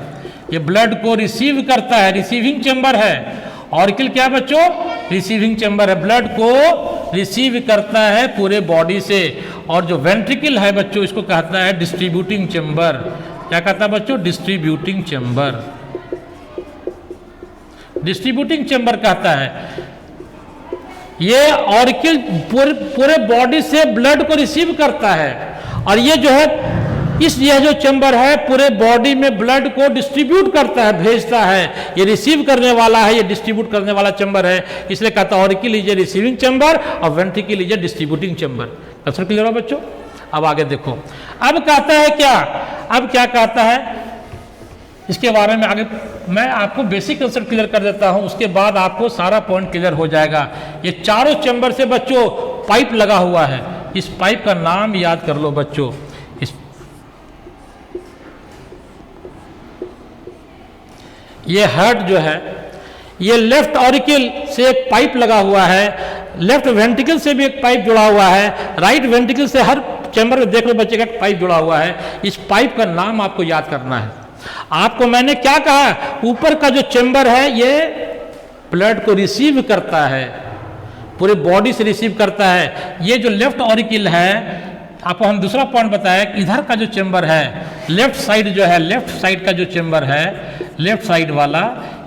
ये ब्लड को रिसीव करता है, रिसीविंग चैम्बर है। ऑरिकल क्या है बच्चों, रिसीविंग चैम्बर है, ब्लड को रिसीव करता है पूरे बॉडी से। और जो वेंट्रिकल है बच्चों इसको कहता है डिस्ट्रीब्यूटिंग चैम्बर। क्या कहता है बच्चों, डिस्ट्रीब्यूटिंग चैम्बर, डिस्ट्रीब्यूटिंग चैम्बर कहता है। ये ऑरिकल पूरे बॉडी से ब्लड को रिसीव करता है, और ये जो है यह जो चैम्बर है पूरे बॉडी में ब्लड को डिस्ट्रीब्यूट करता है, भेजता है। ये रिसीव करने वाला है, ये डिस्ट्रीब्यूट करने वाला चैम्बर है, इसलिए कहता है auricle is a receiving chamber और ventricle is a distributing chamber. Concept clear हो बच्चों। अब आगे देखो, अब कहता है क्या, अब क्या कहता है इसके बारे में आगे मैं आपको बेसिक कंसेप्ट क्लियर कर देता हूं, उसके बाद आपको सारा पॉइंट क्लियर हो जाएगा। ये चारों चैम्बर से बच्चों पाइप लगा हुआ है, इस पाइप का नाम याद कर लो बच्चों। ये हार्ट जो है, ये लेफ्ट ऑरिकल से एक पाइप लगा हुआ है, लेफ्ट वेंट्रिकल से भी एक पाइप जुड़ा हुआ है, राइट वेंट्रिकल से हर चैम्बर में देख लो बच्चे का पाइप जुड़ा हुआ है। इस पाइप का नाम आपको याद करना है। आपको मैंने क्या कहा, ऊपर का जो चैम्बर है ये ब्लड को रिसीव करता है, पूरे बॉडी से रिसीव करता है। ये जो लेफ्ट ऑरिकल है, आपको हम दूसरा पॉइंट बताया कि इधर का जो चैम्बर है, लेफ्ट साइड जो है, लेफ्ट साइड का जो चैम्बर है, लेफ्ट साइड वाला,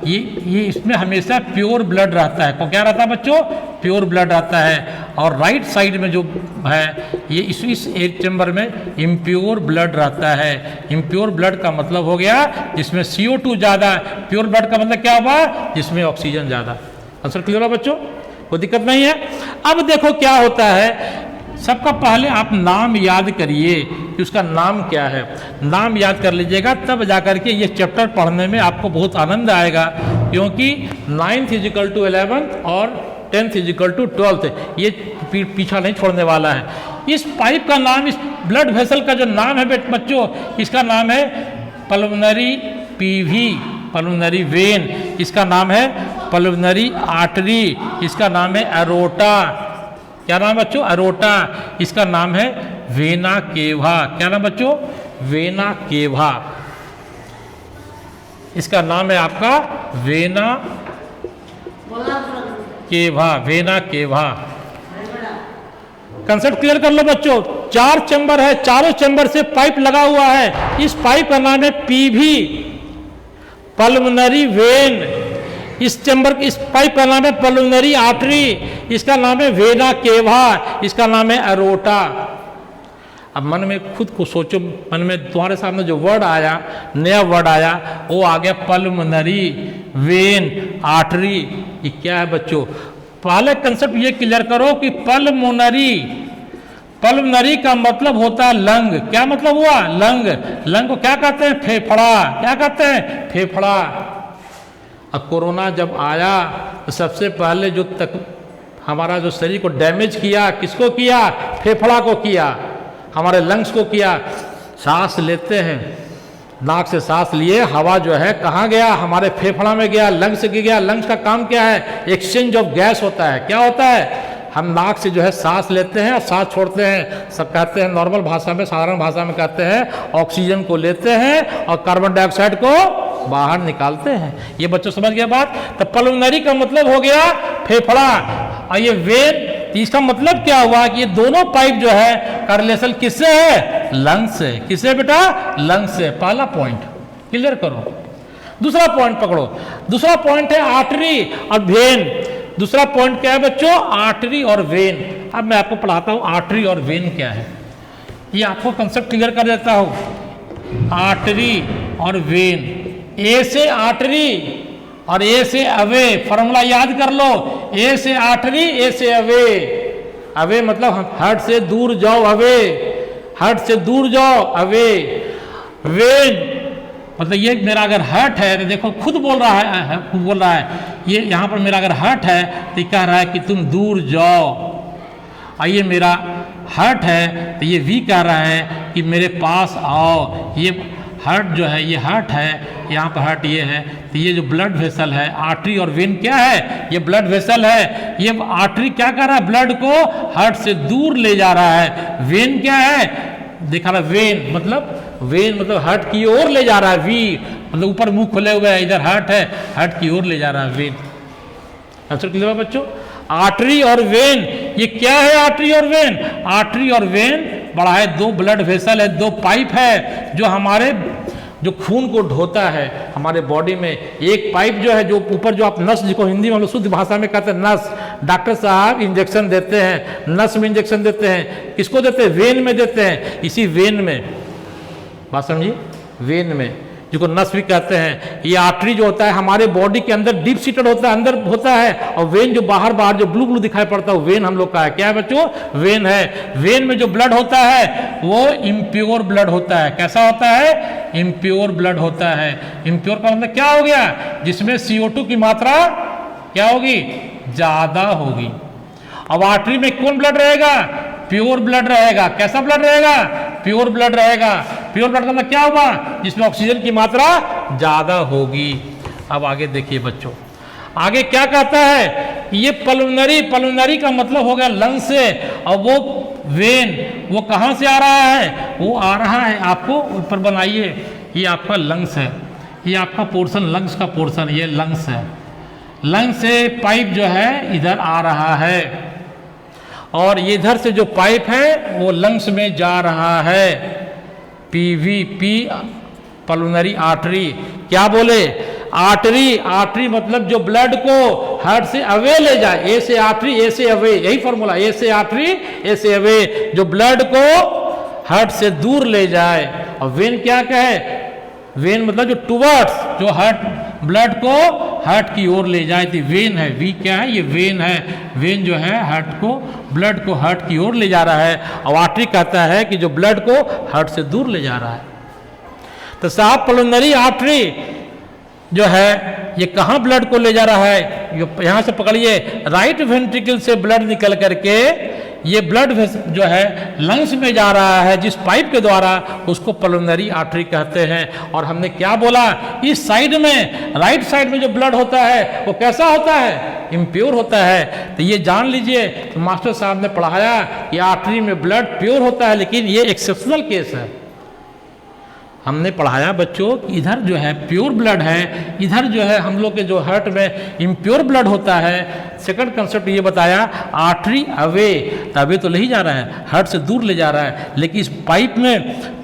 ये इसमें हमेशा प्योर ब्लड रहता है। को क्या रहता है बच्चों, प्योर ब्लड रहता है। और राइट साइड में जो है ये इस एक चैम्बर में इम्प्योर ब्लड रहता है। इम्प्योर ब्लड का मतलब हो गया जिसमें CO2 ज़्यादा, प्योर ब्लड का मतलब क्या हुआ, जिसमें ऑक्सीजन ज़्यादा। आंसर क्लियर हो बच्चों, कोई दिक्कत नहीं है। अब देखो क्या होता है, सबका पहले आप नाम याद करिए कि उसका नाम क्या है। नाम याद कर लीजिएगा, तब जाकर के ये चैप्टर पढ़ने में आपको बहुत आनंद आएगा, क्योंकि 9th = 11th और 10th = 12th ये पीछा नहीं छोड़ने वाला है। इस पाइप का नाम, इस ब्लड वेसल का जो नाम है बच्चों, इसका नाम है पल्मोनरी PV, पल्मोनरी वेन। इसका नाम है पल्मोनरी आर्टरी, इसका नाम है एरोटा। क्या नाम बच्चों, एरोटा। इसका नाम है वेना केवा। क्या नाम बच्चों, वेना केवा। इसका नाम है आपका vena cava, vena cava. Concept clear कर लो बच्चों। 4 चैम्बर है, चारों चैम्बर से पाइप लगा हुआ है। इस पाइप का नाम है PV, पल्मोनरी वेन। इस चैम्बर, इस पाइप का नाम है पल्मोनरी आर्टरी, इसका नाम है वेना केवा, इसका नाम है एरोटा। अब मन में खुद को सोचो, मन में तुम्हारे सामने जो वर्ड आया, नया वर्ड आया, वो आ गया पल्मोनरी वेन आर्टरी। ये क्या है बच्चों, पहले कंसेप्ट ये क्लियर करो कि पल्मोनरी, पल्मोनरी का मतलब होता है लंग। क्या मतलब हुआ, लंग। लंग को क्या कहते हैं, फेफड़ा। क्या कहते हैं, फेफड़ा। अब कोरोना जब आया तो सबसे पहले जो हमारा जो शरीर को डैमेज किया, किसको किया, फेफड़ा को किया, हमारे लंग्स को किया। सांस लेते हैं, नाक से सांस लिए, हवा जो है कहाँ गया, हमारे फेफड़ा में गया, लंग्स से गया। लंग्स का काम क्या है, एक्सचेंज ऑफ गैस होता है। क्या होता है, हम नाक से जो है सांस लेते हैं और सांस छोड़ते हैं। सब कहते हैं नॉर्मल भाषा में, साधारण भाषा में कहते हैं ऑक्सीजन को लेते हैं और कार्बन डाइऑक्साइड को बाहर निकालते हैं। ये बच्चों समझ गया बात। तो पल्मोनरी का मतलब हो गया फेफड़ा, और ये वेन, इसका मतलब क्या हुआ कि ये दोनों पाइप जो है का रिलेशन किससे है, लंग्स से। किससे बेटा, लंग्स से। पहला पॉइंट क्लियर करो। दूसरा पॉइंट पकड़ो। दूसरा पॉइंट है आर्टरी और वेन। दूसरा पॉइंट क्या है बच्चों, आर्टरी और वेन। अब मैं आपको पढ़ाता हूं आर्टरी और वेन क्या है, ये आपको कंसेप्ट क्लियर कर देता हूं। आर्टरी और वेन, ए से आर्टरी और ए से अवे, फॉर्मूला याद कर लो। ए से आर्टरी, ए से अवे। अवे मतलब हार्ट से दूर जाओ, अवे, हार्ट से दूर जाओ, अवे। वेन मतलब ये मेरा अगर हार्ट है तो देखो खुद बोल रहा है, खुद बोल रहा है, ये यहाँ पर मेरा अगर हार्ट है तो ये कह रहा है कि तुम दूर जाओ। और ये मेरा हार्ट है तो ये वी कह रहा है कि मेरे पास आओ। ये हार्ट जो है, ये हार्ट है, यहाँ पर हार्ट ये है, तो ये जो ब्लड वेसल है, आर्टरी और वेन क्या है, ये ब्लड वेसल है। ये आर्टरी क्या कर रहा है, ब्लड को हार्ट से दूर ले जा रहा है। वेन क्या है, देखा रहा, वेन मतलब हार्ट की ओर ले जा रहा है। वी मतलब ऊपर मुंह खुले हुए है, इधर हार्ट है, हार्ट की ओर ले जा रहा है वेन। आंसर क्लियर है बच्चों? आर्टरी और वेन, ये क्या है आर्टरी और वेन? आर्टरी और वेन बड़ा है, दो ब्लड वेसल है, दो पाइप है जो हमारे जो खून को ढोता है हमारे बॉडी में। एक पाइप जो है, जो ऊपर जो आप नस, जिसको हिंदी में हम लोग शुद्ध भाषा में कहते हैं नस, डॉक्टर साहब इंजेक्शन देते हैं, नस में इंजेक्शन देते हैं, किसको देते हैं, वेन में देते हैं। इसी वेन में, बात समझिए, वेन में, जिसको नस भी कहते हैं। ये आर्टरी जो होता है हमारे बॉडी के अंदर डीप सीटेड होता है, अंदर होता है, और वेन जो बाहर बाहर जो ब्लू ब्लू दिखाई पड़ता है, वेन हम लोग का है। क्या है बच्चों? वेन है। वेन में जो ब्लड होता है वो इम्प्योर ब्लड होता है। कैसा होता है? इम्प्योर ब्लड होता है। इम्प्योर का मतलब क्या हो गया? जिसमें CO2 की मात्रा क्या होगी? ज्यादा होगी। अब आर्टरी में कौन ब्लड रहेगा? प्योर ब्लड रहेगा। कैसा ब्लड रहेगा? प्योर ब्लड रहेगा। प्योर ब्लड का मतलब क्या हुआ? जिसमें ऑक्सीजन की मात्रा ज्यादा होगी। अब आगे देखिए बच्चों, आगे क्या कहता है? ये पल्मोनरी का मतलब हो गया लंग्स से, और वो वेन वो कहाँ से आ रहा है? वो आ रहा है, आपको ऊपर बनाइए, ये आपका लंग्स है, ये आपका पोर्शन, लंग्स का पोर्शन, ये लंग्स है। लंग्स से पाइप जो है इधर आ रहा है, और इधर से जो पाइप है वो लंग्स में जा रहा है। P pulmonary artery. क्या बोले? आर्टरी मतलब जो ब्लड को हार्ट से अवे ले जाए। ए से आर्टरी, ए से अवे, यही फॉर्मूला, ए से आर्टरी, ए से अवे, जो ब्लड को हार्ट से दूर ले जाए। और वेन क्या कहे? वेन मतलब जो टुवर्ड्स, जो हार्ट ब्लड को हार्ट की ओर ले जाए थी, वेन है। वी क्या है? ये वेन है। वेन जो है हार्ट को, ब्लड को हार्ट की ओर ले जा रहा है, और आर्टरी कहता है कि जो ब्लड को हार्ट से दूर ले जा रहा है। तो साहब पल्मोनरी आर्टरी जो है ये कहाँ ब्लड को ले जा रहा है? यहाँ से पकड़िए, राइट वेंट्रिकल से ब्लड निकल करके ये ब्लड जो है लंग्स में जा रहा है, जिस पाइप के द्वारा, उसको पल्मोनरी आर्टरी कहते हैं। और हमने क्या बोला? इस साइड में, राइट साइड में जो ब्लड होता है वो कैसा होता है? इम्प्योर होता है। तो ये जान लीजिए, तो मास्टर साहब ने पढ़ाया कि आर्टरी में ब्लड प्योर होता है, लेकिन ये एक्सेप्शनल केस है। हमने पढ़ाया बच्चों कि इधर जो है प्योर ब्लड है, इधर जो है हम लोग के जो हार्ट में इम्प्योर ब्लड होता है। सेकंड कंसेप्ट ये बताया, आर्टरी अवे, तो अवे तो ले ही जा रहा है, हार्ट से दूर ले जा रहा है, लेकिन इस पाइप में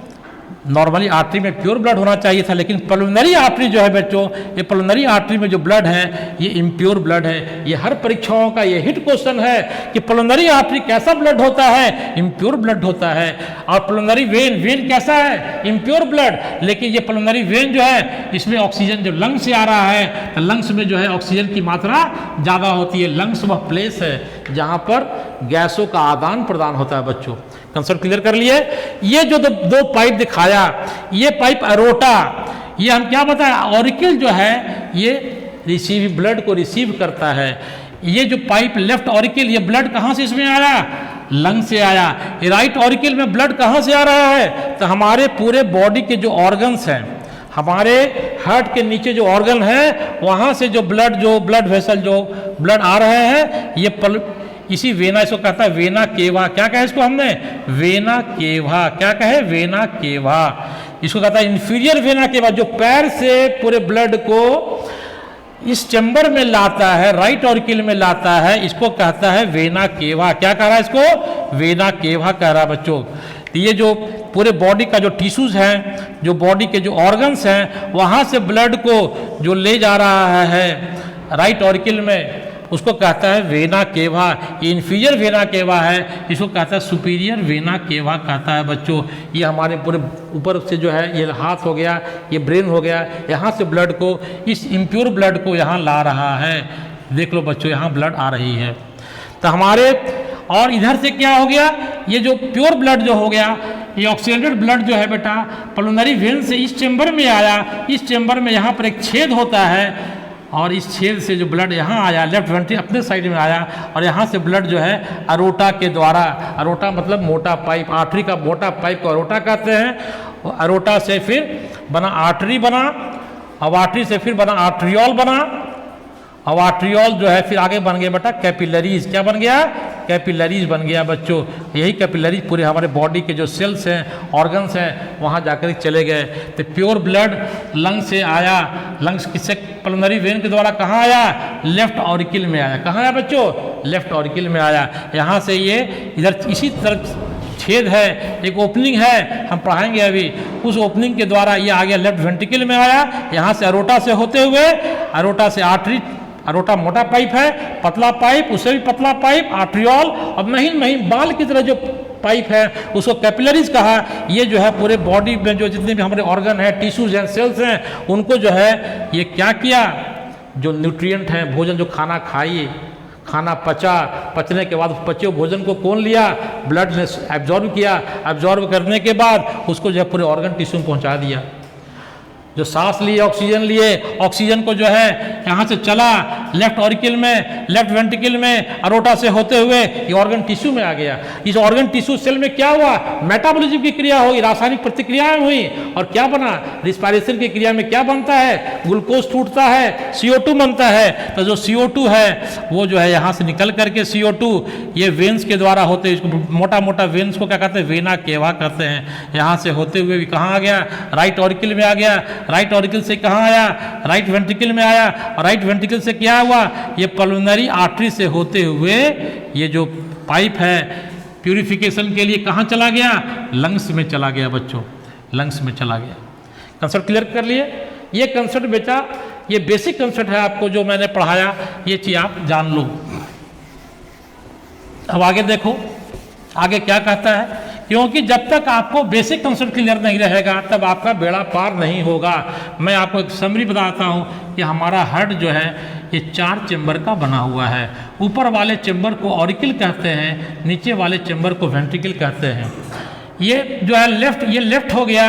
नॉर्मली आर्टरी में प्योर ब्लड होना चाहिए था, लेकिन पल्मोनरी आर्टरी जो है बच्चों, ये पल्मोनरी आर्टरी में जो ब्लड है ये इम्प्योर ब्लड है। ये हर परीक्षाओं का ये हिट क्वेश्चन है कि पल्मोनरी आर्टरी कैसा ब्लड होता है? इम्प्योर ब्लड होता है। और पल्मोनरी वेन कैसा है? Impure blood. लेकिन ये पल्मोनरी वेन जो है इसमें ऑक्सीजन जो लंग्स से आ रहा है, तो लंग्स में जो है ऑक्सीजन की मात्रा ज़्यादा होती है। लंग्स वह प्लेस है जहाँ पर गैसों का आदान प्रदान होता है। बच्चों कंसेप्ट क्लियर कर लिए? ये जो दो पाइप दिखाया, ये पाइप अरोटा, ये हम क्या बताया? ऑरिकल जो है ये रिसीव, ब्लड को रिसीव करता है। ये जो पाइप लेफ्ट ऑरिकल, ये ब्लड कहाँ से इसमें आया? लंग से आया। ये राइट ऑरिकल में ब्लड कहाँ से आ रहा है? तो हमारे पूरे बॉडी के जो ऑर्गन्स हैं, हमारे हार्ट के नीचे जो ऑर्गन है, वहाँ से जो ब्लड वेसल जो ब्लड आ रहे हैं, ये इसी वेना, इसको कहता है वेना केवा। क्या कहे इसको हमने? Vena cava. क्या कहे? Vena cava. इसको कहता है इंफीरियर वेना केवा, जो पैर से पूरे ब्लड को इस चैम्बर में लाता है, राइट ऑरिकल में लाता है, इसको कहता है वेना केवा। क्या कह रहा है इसको? वेना केवा कह रहा है बच्चों। तो ये जो पूरे बॉडी का जो टिश्यूज हैं, जो बॉडी के जो ऑर्गन्स हैं, वहाँ से ब्लड को जो ले जा रहा है राइट ऑरिकल में, उसको कहता है वेना केवा। ये इन्फीरियर वेना केवा है, इसको कहता है सुपीरियर वेना केवा कहता है बच्चों। ये हमारे पूरे ऊपर से जो है, ये हाथ हो गया, ये ब्रेन हो गया, यहाँ से ब्लड को, इस इम्प्योर ब्लड को यहाँ ला रहा है। देख लो बच्चों, यहाँ ब्लड आ रही है। तो हमारे और इधर से क्या हो गया, ये जो प्योर ब्लड जो हो गया, ये ऑक्सीजनेटेड ब्लड जो है बेटा पल्मोनरी वेन से इस चेंबर में आया। इस चेंबर में यहाँ पर एक छेद होता है और इस छेद से जो ब्लड यहाँ आया, लेफ्ट वेंट्रिकल अपने साइड में आया और यहाँ से ब्लड जो है अरोटा के द्वारा, अरोटा मतलब मोटा पाइप, आर्टरी का मोटा पाइप को अरोटा कहते हैं। अरोटा से फिर बना आर्टरी बना, अब आर्टरी से फिर बना आर्ट्रियोल बना, अब आर्ट्रियोल जो है फिर आगे बन गया बेटा कैपिलरीज। क्या बन गया, कैपिलरीज बन गया बच्चों। यही कैपिलरीज पूरे हमारे बॉडी के जो सेल्स हैं, ऑर्गन्स हैं, वहाँ जाकर चले गए। तो प्योर ब्लड लंग से आया, लंग्स किससे, पल्मोनरी वेन के द्वारा कहाँ आया, लेफ्ट ऑरिकल में आया। कहाँ आया बच्चों, लेफ्ट ऑरिकल में आया। यहाँ से ये इधर इसी तरफ छेद है, एक ओपनिंग है, हम पढ़ाएंगे अभी, उस ओपनिंग के द्वारा ये आ गया लेफ्ट वेंट्रिकल में आया। यहाँ से अरोटा से होते हुए, अरोटा से आर्टरी, अरोटा मोटा पाइप है, पतला पाइप, उससे भी पतला पाइप आर्ट्रियोल, और महीन महीन बाल की तरह जो पाइप है उसको कैपिलरीज कहा। ये जो है पूरे बॉडी में जो जितने भी हमारे ऑर्गन है, टिश्यूज हैं, सेल्स हैं, उनको जो है ये क्या किया, जो न्यूट्रिएंट हैं, भोजन जो खाना खाइए, खाना पचा, पचने के बाद पचे भोजन को कौन लिया, ब्लड ने एब्जॉर्ब किया, एब्जॉर्ब करने के बाद उसको जो है पूरे ऑर्गन टिश्यू में पहुंचा दिया। जो सांस लिए, ऑक्सीजन लिए, ऑक्सीजन को जो है यहाँ से चला लेफ्ट ऑरिकल में, लेफ्ट वेंट्रिकल में, अरोटा से होते हुए ये ऑर्गन टिश्यू में आ गया। इस ऑर्गन टिश्यू सेल में क्या हुआ, मेटाबॉलिज्म की क्रिया हुई, रासायनिक प्रतिक्रियाएं हुई, और क्या बना, रिस्पायरेशन की क्रिया में क्या बनता है, ग्लूकोज टूटता है, CO2 बनता है। तो जो CO2 है वो जो है यहाँ से निकल करके CO2 ये वेन्स के द्वारा होते हैं, इसको मोटा मोटा वेन्स को क्या कहते हैं, वेना केवा कहते हैं। यहाँ से होते हुए भी कहाँ आ गया, राइट ऑरिकल में आ गया। राइट ऑरिकल से कहाँ आया, राइट वेंट्रिकल में आया, और राइट वेंट्रिकल से क्या हुआ, ये पल्मोनरी आर्टरी से होते हुए ये जो पाइप है प्यूरिफिकेशन के लिए कहाँ चला गया, लंग्स में चला गया बच्चों, लंग्स में चला गया। कंसेप्ट क्लियर कर लिए। ये कंसेप्ट बेटा, ये बेसिक कंसेप्ट है आपको जो मैंने पढ़ाया, ये चीज आप जान लो। अब आगे देखो आगे क्या कहता है, क्योंकि जब तक आपको बेसिक कंसेप्ट क्लियर नहीं रहेगा तब आपका बेड़ा पार नहीं होगा। मैं आपको एक समरी बताता हूँ कि हमारा हार्ट जो है ये 4 चेंबर का बना हुआ है। ऊपर वाले चेंबर को ऑरिकल कहते हैं, नीचे वाले चेंबर को वेंट्रिकल कहते हैं। ये जो है लेफ्ट, ये लेफ्ट हो गया,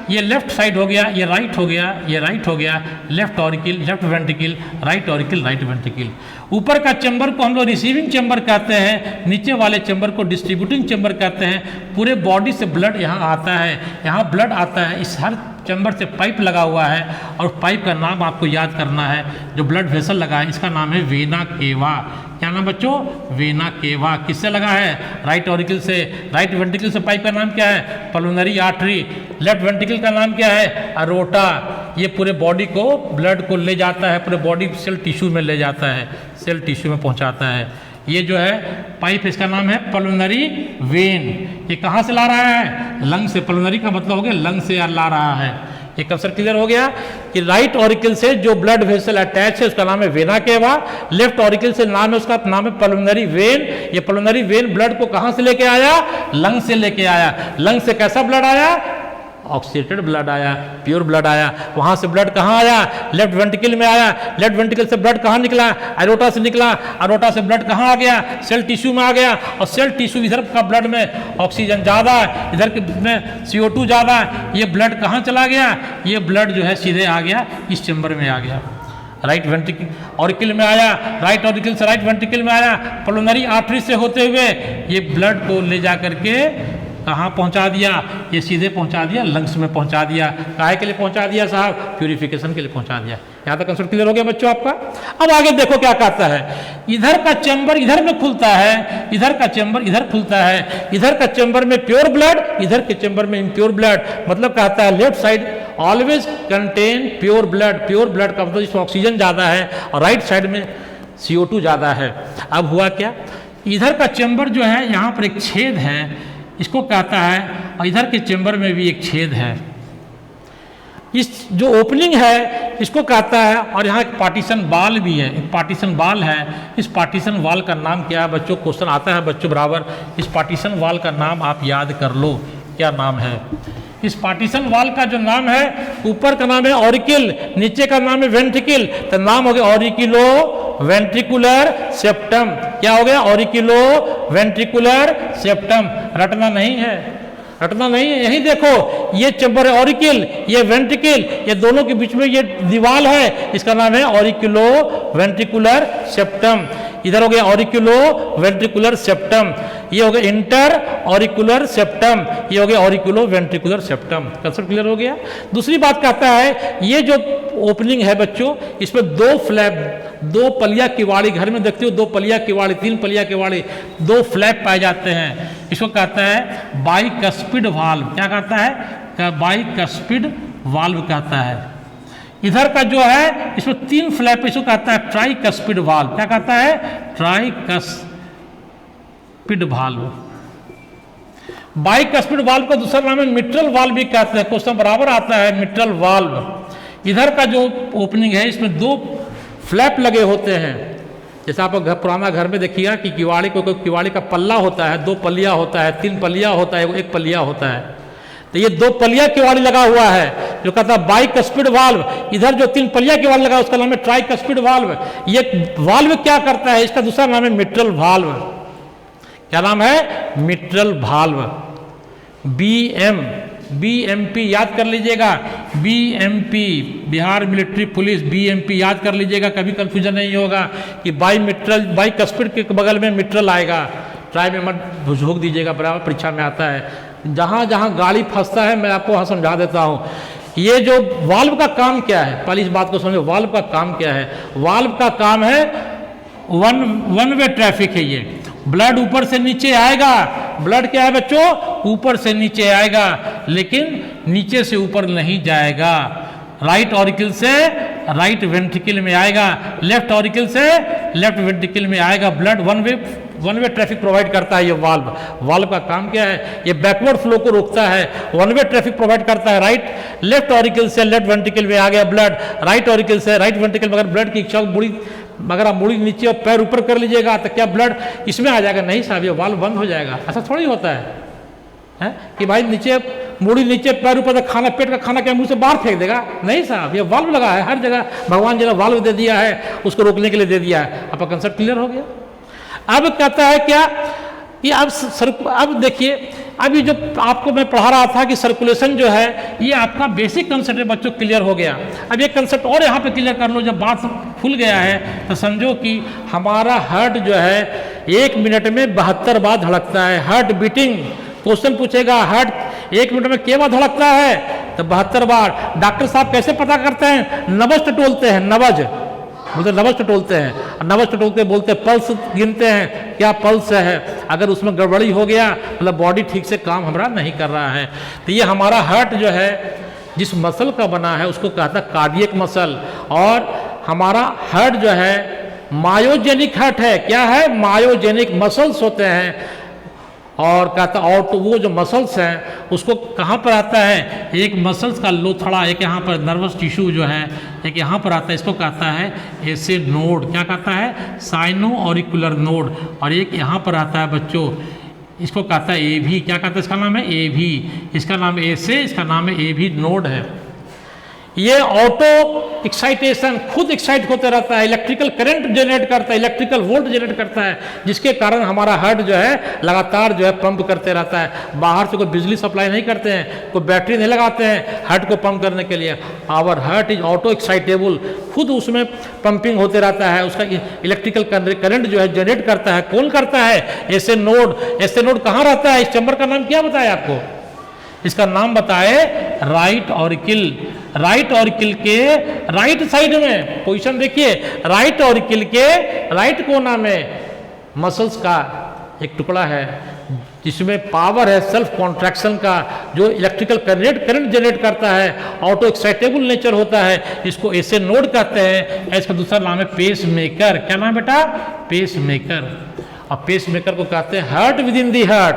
ये लेफ्ट साइड हो गया, ये राइट हो गया, ये राइट हो गया, left auricle, left ventricle, right auricle, right ventricle. ऊपर का चेंबर को हम लोग रिसीविंग चेंबर कहते हैं, नीचे वाले चेंबर को डिस्ट्रीब्यूटिंग चेंबर कहते हैं। पूरे बॉडी से ब्लड यहाँ आता है, यहाँ ब्लड आता है, इस हर चेंबर से पाइप लगा हुआ है, और पाइप का नाम आपको याद करना है। जो ब्लड वेसल लगा है इसका नाम है वेना केवा। क्या नाम बच्चों, वेना केवा। किससे लगा है, राइट ऑरिकल से। राइट वेंट्रिकल से पाइप का नाम क्या है, पल्मोनरी आर्टरी। लेफ्ट वेंट्रिकल का नाम क्या है, अरोटा। ये पूरे बॉडी को, ब्लड को ले जाता है, पूरे बॉडी सेल टिश्यू में ले जाता है, सेल टिश्यू में पहुंचाता है। ये जो है पाइप, इसका नाम है पल्मोनरी वेन। ये कहाँ से ला रहा है, लंग से। पल्मोनरी का मतलब हो गया लंग से ला रहा है। ये कंसेप्ट क्लियर हो गया कि राइट ऑरिकल से जो ब्लड वेसल अटैच है उसका नाम है वेना केवा। लेफ्ट ऑरिकल से नाम है, उसका नाम है पल्मोनरी वेन। ये पल्मोनरी वेन ब्लड को कहाँ से लेके आया, लंग से लेके आया। लंग से कैसा ब्लड आया, ऑक्सीडेटेड ब्लड आया, प्योर ब्लड आया। वहाँ से ब्लड कहाँ आया, लेफ्ट वेंट्रिकल में आया। लेफ्ट वेंट्रिकल से ब्लड कहाँ निकला, एरोटा से निकला। एरोटा से ब्लड कहाँ आ गया, सेल टिश्यू में आ गया। और सेल टिश्यू, इधर का ब्लड में ऑक्सीजन ज़्यादा है, इधर के में CO2 ज़्यादा है। ये ब्लड कहाँ चला गया, ये ब्लड जो है सीधे आ गया इस चेंबर में आ गया, राइट वेंट्रिकल ऑरिकल में आया। राइट ऑरिकल से राइट वेंट्रिकल में आया, पल्मोनरी आर्टरी से होते हुए ये ब्लड को ले जा करके कहाँ पहुँचा दिया, ये सीधे पहुँचा दिया लंग्स में पहुँचा दिया। काहे के लिए पहुँचा दिया साहब, प्यूरिफिकेशन के लिए पहुँचा दिया। यहाँ तक कंसेप्ट क्लियर हो गया बच्चों आपका। अब आगे देखो क्या कहता है, इधर का चेंबर इधर में खुलता है, इधर का चेंबर इधर खुलता है। इधर का चेंबर में प्योर ब्लड, इधर के चेंबर में इम्प्योर ब्लड। मतलब कहता है left side always contain pure blood. Pure blood का मतलब इसमें ऑक्सीजन ज़्यादा है, और राइट साइड में CO2 ज़्यादा है। अब हुआ क्या, इधर का चेंबर जो है यहाँ पर एक छेद है, इसको कहता है, और इधर के चेंबर में भी एक छेद है। इस जो ओपनिंग है इसको कहता है, और यहाँ एक पार्टीशन वाल भी है, एक पार्टीशन वाल है। इस पार्टीशन वाल का नाम क्या है बच्चों, क्वेश्चन आता है बच्चों बराबर। इस पार्टीशन वाल का नाम आप याद कर लो, क्या नाम है। इस पार्टीशन वाल का जो नाम है, ऊपर का नाम है ऑरिकल, नीचे का नाम है वेंट्रिकल। तो नाम हो गया ऑरिकुलो वेंट्रिकुलर सेप्टम। क्या हो गया? Auriculo ventricular septum. रटना नहीं है, रटना नहीं है। यही देखो, ये चैम्बर है ऑरिकल, ये वेंट्रिकल, ये दोनों के बीच में ये दीवार है, इसका नाम है ऑरिकुलो वेंट्रिकुलर सेप्टम। इधर हो गया ऑरिकुलो वेंट्रिकुलर सेप्टम, ये हो गया इंटर ऑरिकुलर सेप्टम, ये हो गया auriculo ventricular septum. Concept clear हो गया। दूसरी बात कहता है, ये जो ओपनिंग है बच्चों, इसमें दो फ्लैप, दो पलिया किवाड़ी, घर में देखते हो दो पलिया किवाड़ी, तीन पलिया किवाड़ी, दो फ्लैप पाए जाते हैं। इसको कहता है बाइकस्पिड वाल्व। क्या कहता है? बाइकस्पिड वाल्व कहता है। इधर का जो है इसमें तीन फ्लैप, इसको कहता है ट्राइकस्पिड वाल्व। क्या कहता है? Tricuspid valve. बाइकस्पिड वाल्व का दूसरा नाम है मिट्रल वाल्व भी कहते हैं। क्वेश्चन बराबर आता है मिट्रल वाल्व। इधर का जो ओपनिंग है इसमें दो फ्लैप लगे होते हैं। जैसे आप पुराना घर में देखिएगा कि किवाड़ी को, किवाड़ी का पल्ला होता है, दो पलिया होता है, तीन पलिया होता है, एक पलिया होता है। तो ये दो पलिया किवाड़ी लगा हुआ है जो कहता है बाइकस्पिड वाल्व। इधर जो तीन पलिया किवाड़ी लगा उसका नाम है ट्राइकस्पिड वाल्व। ये वाल्व क्या करता है? इसका दूसरा नाम है मिट्रल वाल्व। क्या नाम है? Mitral valve. बीएमपी याद कर लीजिएगा, BMP Bihar military police, BMP याद कर लीजिएगा, कभी कंफ्यूजन नहीं होगा कि बाइकस्पिड के बगल में मिट्रल आएगा। ट्राई में मत झोंक दीजिएगा, बराबर परीक्षा में आता है। जहाँ जहाँ गाड़ी फंसता है मैं आपको वहाँ समझा देता हूँ। ये जो वाल्व का काम क्या है, पहले इस बात को समझो, वाल्व का काम क्या है? वाल्व का काम है वन वे ट्रैफिक है। ये ब्लड ऊपर से नीचे आएगा, ब्लड क्या है बच्चों? ऊपर से नीचे आएगा, लेकिन नीचे से ऊपर नहीं जाएगा। राइट ऑरिकल से राइट वेंट्रिकल में आएगा, लेफ्ट ऑरिकल से लेफ्ट वेंट्रिकल में आएगा। Blood one way traffic provide करता है ये वाल्व। वाल्व का काम क्या है? ये बैकवर्ड फ्लो को रोकता है, वन वे ट्रैफिक प्रोवाइड करता है। राइट लेफ्ट ऑरिकल से लेफ्ट वेंट्रिकल में आ गया ब्लड, राइट ऑरिकल से राइट वेंट्रिकल में। अगर ब्लड की इच्छा मुड़ी, अगर आप मुड़ी नीचे और पैर ऊपर कर लीजिएगा तो क्या ब्लड इसमें आ जाएगा? नहीं साहब, ये वाल्व बंद हो जाएगा। ऐसा थोड़ी होता है कि भाई नीचे मुड़ी नीचे पैर ऊपर, खाना पेट का खाना क्या मुंह से बाहर फेंक देगा? नहीं साहब, ये वाल्व लगा है हर जगह। भगवान जी ने वाल्व दे दिया है, उसको रोकने के लिए दे दिया है। आपका कंसेप्ट क्लियर हो गया। अब कहता है क्या कि अब देखिए, अभी जो आपको मैं पढ़ा रहा था कि सर्कुलेशन जो है ये आपका बेसिक कंसेप्ट है बच्चों, क्लियर हो गया। अब ये कंसेप्ट और यहाँ पे क्लियर कर लो। जब बात खुल गया है तो समझो कि हमारा हार्ट जो है 1 मिनट में 72 बार धड़कता है। हार्ट बीटिंग, क्वेश्चन पूछेगा हार्ट 1 मिनट में क्या बार धड़कता है? तो 72 बार। डॉक्टर साहब कैसे पता करते हैं? नब्ज टटोलते हैं, नब्ज बोलते, नब्ज टटोलते हैं, नब्ज टटोलते बोलते पल्स गिनते हैं, क्या पल्स है। अगर उसमें गड़बड़ी हो गया मतलब बॉडी ठीक से काम हमारा नहीं कर रहा है। तो ये हमारा हार्ट जो है जिस मसल का बना है उसको कहता है कार्डियक मसल। और हमारा हार्ट जो है मायोजेनिक हार्ट है। क्या है? मायोजेनिक मसल्स होते हैं। और कहता और तो वो जो मसल्स हैं उसको कहाँ पर आता है? एक मसल्स का लोथड़ा, एक यहाँ पर नर्वस टिश्यू जो है एक यहाँ पर आता है, इसको कहता है ऐसे नोड। क्या कहता है? Sino auricular node. और एक यहाँ पर आता है बच्चों, इसको कहता है एवी। क्या कहता है? इसका नाम है एवी। इसका नाम ऐसे, इसका नाम है एवी नोड है। ये ऑटो एक्साइटेशन, खुद एक्साइट होते रहता है, इलेक्ट्रिकल करंट जनरेट करता है, इलेक्ट्रिकल वोल्ट जनरेट करता है, जिसके कारण हमारा हार्ट जो है लगातार जो है पंप करते रहता है। बाहर से कोई बिजली सप्लाई नहीं करते हैं, कोई बैटरी नहीं लगाते हैं हार्ट को पंप करने के लिए। Our heart is auto excitable, खुद उसमें पंपिंग होते रहता है, उसका इलेक्ट्रिकल करंट जो है जनरेट करता है। कौन करता है? ऐसे नोड। ऐसे नोड कहाँ रहता है? इस चैम्बर का नाम क्या बताया आपको? इसका नाम बताए राइट ऑरिकल। राइट ऑरिकल के राइट साइड में पोजीशन देखिए, राइट ऑरिकल के राइट कोना में मसल्स का एक टुकड़ा है जिसमें पावर है सेल्फ कॉन्ट्रैक्शन का, जो इलेक्ट्रिकल करंट जनरेट करता है, ऑटो एक्साइटेबल नेचर होता है। इसको ऐसे नोड कहते हैं। इसका दूसरा नाम है पेस मेकर। क्या नाम बेटा? Pacemaker. और पेस मेकर को कहते हैं heart within the heart.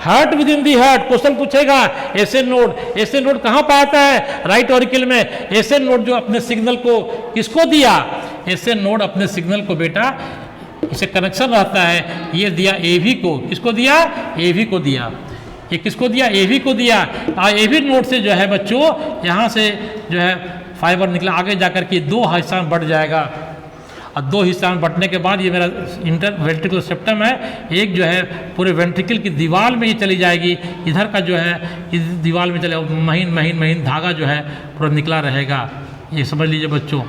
Heart within the heart question पूछेगा। ऐसे नोड कहाँ पर आता है? राइट ऑरिकल में। ऐसे नोड जो अपने सिग्नल को किसको दिया? ऐसे नोड अपने सिग्नल को बेटा, इसे कनेक्शन रहता है, ये दिया एवी को। किसको दिया? एवी को दिया। ये किसको दिया? एवी को दिया। एवी नोड से जो है बच्चों यहाँ से जो है फाइबर निकला, आगे जाकर के 2 हिस्सा में बढ़ जाएगा। और दो हिस्सा में बंटने के बाद ये मेरा इंटर वेंट्रिकुलर सेप्टम है, एक जो है पूरे वेंट्रिकल की दीवार में ये चली जाएगी, इधर का जो है इस दीवार में चले महीन महीन महीन धागा जो है पूरा निकला रहेगा। ये समझ लीजिए बच्चों।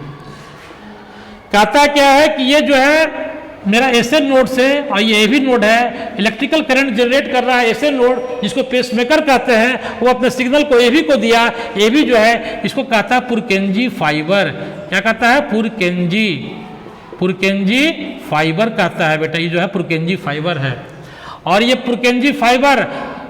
कहता क्या है कि ये जो है मेरा एसएन नोड से, और ये एवी नोड है, इलेक्ट्रिकल करंट जनरेट कर रहा है एसएन नोड, जिसको पेसमेकर कहते हैं, वो अपने सिग्नल को एवी को दिया। एवी जो है इसको कहता है पुरकेंजी फाइबर। क्या कहता है? पुरकेंजी फाइबर कहता है बेटा। ये जो है पुरकेंजी फाइबर है। और ये पुरकेंजी फाइबर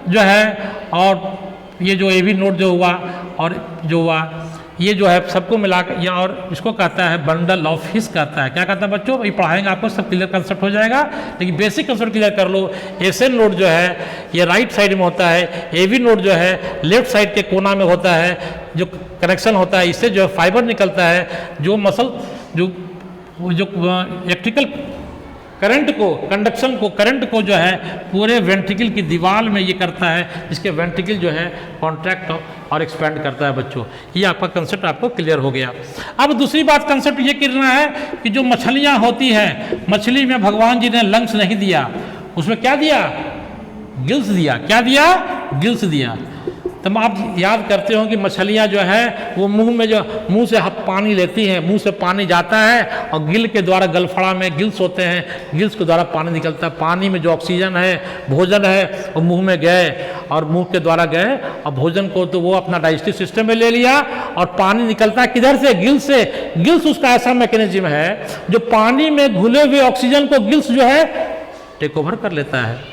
जो है, और ये जो एवी नोड जो हुआ और जो हुआ, ये जो है सबको मिलाकर, या और इसको कहता है बंडल ऑफ हिस कहता है। क्या कहता है बच्चों? ये पढ़ाएंगे आपको, सब क्लियर कंसेप्ट हो जाएगा, लेकिन बेसिक कंसेप्ट क्लियर कर लो। एसएन नोड जो है ये राइट साइड में होता है, एवी नोड जो है लेफ्ट साइड के कोना में होता है। जो कनेक्शन होता है इससे जो है फाइबर निकलता है, जो मसल जो इलेक्ट्रिकल करंट को, कंडक्शन को, करंट को जो है पूरे वेंट्रिकल की दीवार में ये करता है, जिसके वेंट्रिकल जो है कॉन्ट्रैक्ट और एक्सपेंड करता है बच्चों। ये आपका कंसेप्ट आपको क्लियर हो गया। अब दूसरी बात कंसेप्ट ये करना है कि जो मछलियाँ होती हैं, मछली में भगवान जी ने लंग्स नहीं दिया, उसमें क्या दिया? गिल्स दिया। क्या दिया? गिल्स दिया। तब आप याद करते हो कि मछलियाँ जो है वो मुंह से पानी लेती हैं, मुंह से पानी जाता है और गिल के द्वारा, गलफड़ा में गिल्स होते हैं, गिल्स के द्वारा पानी निकलता है। पानी में जो ऑक्सीजन है, भोजन है, वो मुंह में गए और मुंह के द्वारा गए, और भोजन को तो वो अपना डाइजेस्टिव सिस्टम में ले लिया, और पानी निकलता है किधर से? गिल्स से। गिल्स उसका ऐसा मैकेनिज्म है जो पानी में घुले हुए ऑक्सीजन को गिल्स जो है टेक ओवर कर लेता है,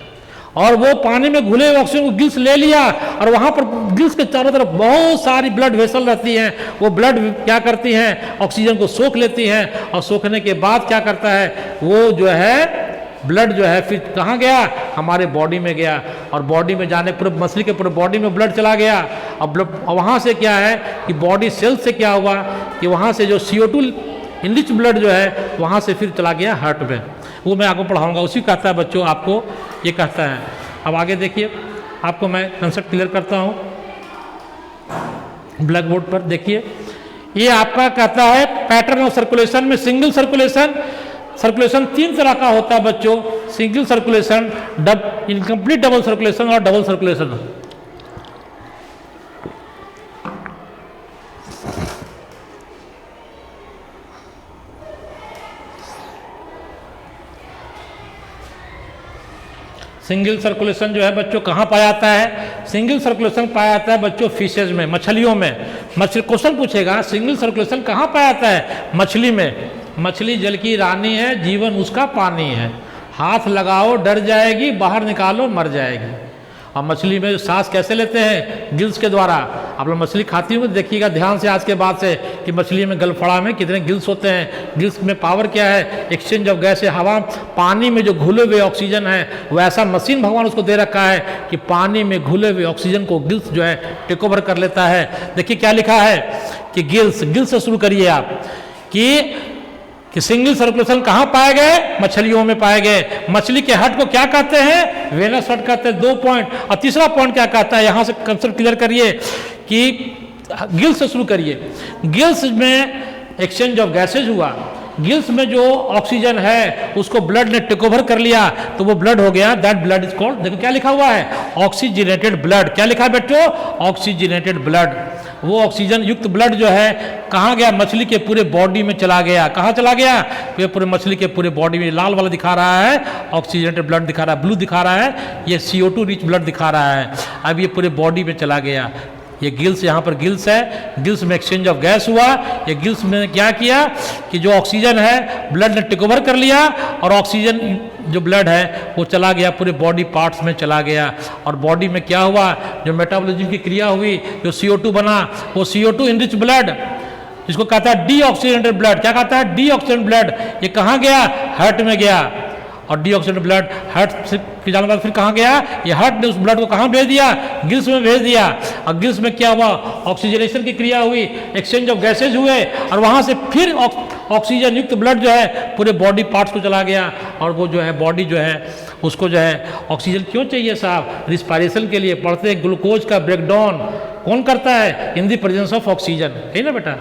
और वो पानी में घुले हुए ऑक्सीजन को गिल्स ले लिया, और वहाँ पर गिल्स के चारों तरफ बहुत सारी ब्लड वेसल रहती हैं। वो ब्लड क्या करती हैं? ऑक्सीजन को सोख लेती हैं, और सोखने के बाद क्या करता है? वो जो है ब्लड जो है फिर कहाँ गया? हमारे बॉडी में गया, और बॉडी में जाने पूरे मछली के पूरे बॉडी में ब्लड चला गया। और वहाँ से क्या है कि बॉडी सेल से क्या हुआ कि वहाँ से जो CO2 इनरिच ब्लड जो है वहाँ से फिर चला गया हार्ट में। वो मैं आपको पढ़ाऊंगा। उसी कहता है बच्चों, आपको ये कहता है। अब आगे देखिए, आपको मैं कंसेप्ट क्लियर करता हूँ ब्लैक बोर्ड पर। देखिए, ये आपका कहता है पैटर्न ऑफ सर्कुलेशन में सिंगल सर्कुलेशन 3 तरह का होता है बच्चों। Single circulation, incomplete double circulation और डबल सर्कुलेशन। सिंगल सर्कुलेशन जो है बच्चों कहाँ पाया जाता है? सिंगल सर्कुलेशन पाया जाता है बच्चों फिशेज में, मछलियों में। मछली क्वेश्चन पूछेगा सिंगल सर्कुलेशन कहाँ पाया जाता है? मछली में। मछली जल की रानी है, जीवन उसका पानी है। हाथ लगाओ डर जाएगी, बाहर निकालो मर जाएगी। और मछली में सांस कैसे लेते हैं? गिल्स के द्वारा। आप लोग मछली खाती होंगे, देखिएगा ध्यान से आज के बाद से कि मछली में गलफड़ा में कितने गिल्स होते हैं। गिल्स में पावर क्या है? एक्सचेंज ऑफ गैस है। हवा, पानी में जो घुले हुए ऑक्सीजन है, वो ऐसा मशीन भगवान उसको दे रखा है कि पानी में घुले हुए ऑक्सीजन को गिल्स जो है टेक ओवर कर लेता है। देखिए क्या लिखा है कि गिल्स से शुरू करिए आप कि सिंगल सर्कुलेशन कहाँ पाए गए? मछलियों में पाए गए। मछली के हट को क्या कहते हैं? वेनस हट कहते हैं। 2 पॉइंट। और तीसरा पॉइंट क्या कहता है? यहाँ से कंसेप्ट क्लियर करिए कि गिल्स से शुरू करिए। गिल्स में एक्सचेंज ऑफ गैसेज हुआ। गिल्स में जो ऑक्सीजन है उसको ब्लड ने टेक ओवर कर लिया, तो वो ब्लड हो गया। दैट ब्लड इज कॉल्ड, देखो क्या लिखा हुआ है, ऑक्सीजनेटेड ब्लड। क्या लिखा है बेटो? Oxygenated blood. वो ऑक्सीजन युक्त ब्लड जो है कहाँ गया? मछली के पूरे बॉडी में चला गया। कहाँ चला गया? तो पूरे मछली के पूरे बॉडी में। लाल वाला दिखा रहा है ऑक्सीजनेटेड ब्लड दिखा रहा है, ब्लू दिखा रहा है ये CO2 रिच ब्लड दिखा रहा है। अब ये पूरे बॉडी में चला गया। ये गिल्स, यहाँ पर गिल्स है, गिल्स में एक्सचेंज ऑफ गैस हुआ। ये गिल्स में क्या किया कि जो ऑक्सीजन है ब्लड ने टेक ओवर कर लिया, और ऑक्सीजन जो ब्लड है वो चला गया पूरे बॉडी पार्ट्स में चला गया। और बॉडी में क्या हुआ? जो मेटाबॉलिज्म की क्रिया हुई, जो CO2 बना, वो CO2 इनरिच ब्लड, जिसको कहता है डीऑक्सीजनेटेड ब्लड। क्या कहता है? Deoxygenated blood. ये कहाँ गया? हार्ट में गया। और डीऑक्सीजनेटेड ब्लड हार्ट के जाने के बाद फिर कहाँ गया? ये हार्ट ने उस ब्लड को कहाँ भेज दिया? गिल्स में भेज दिया। और गिल्स में क्या हुआ? ऑक्सीजनेशन की क्रिया हुई, एक्सचेंज ऑफ गैसेज हुए, और वहाँ से फिर ऑक्सीजन युक्त ब्लड जो है पूरे बॉडी पार्ट्स को चला गया। और वो जो है बॉडी जो है उसको जो है ऑक्सीजन क्यों चाहिए साहब? रिस्पायरेशन के लिए। पढ़ते हैं ग्लूकोज का ब्रेकडाउन कौन करता है? In the presence of oxygen, है ना बेटा?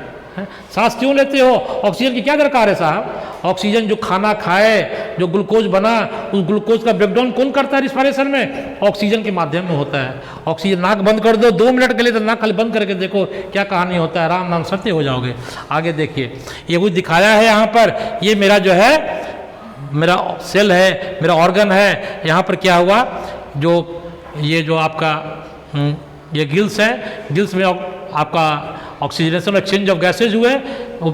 सांस क्यों लेते हो? ऑक्सीजन की क्या दरकार है साहब? ऑक्सीजन जो खाना खाए, जो ग्लूकोज बना, उस ग्लूकोज का ब्रेकडाउन कौन करता है रिस्पायरेशन में? ऑक्सीजन के माध्यम में होता है। ऑक्सीजन, नाक बंद कर दो 2 मिनट के लिए, तो नाक खाली बंद करके देखो क्या कहानी होता है, राम नाम सत्य हो जाओगे। आगे देखिए, ये कुछ दिखाया है यहाँ पर, ये मेरा जो है मेरा सेल है, मेरा ऑर्गन है। यहाँ पर क्या हुआ, जो ये जो आपका ये गिल्स है, गिल्स में आपका ऑक्सीजनेशन एक्सचेंज ऑफ गैसेज हुए।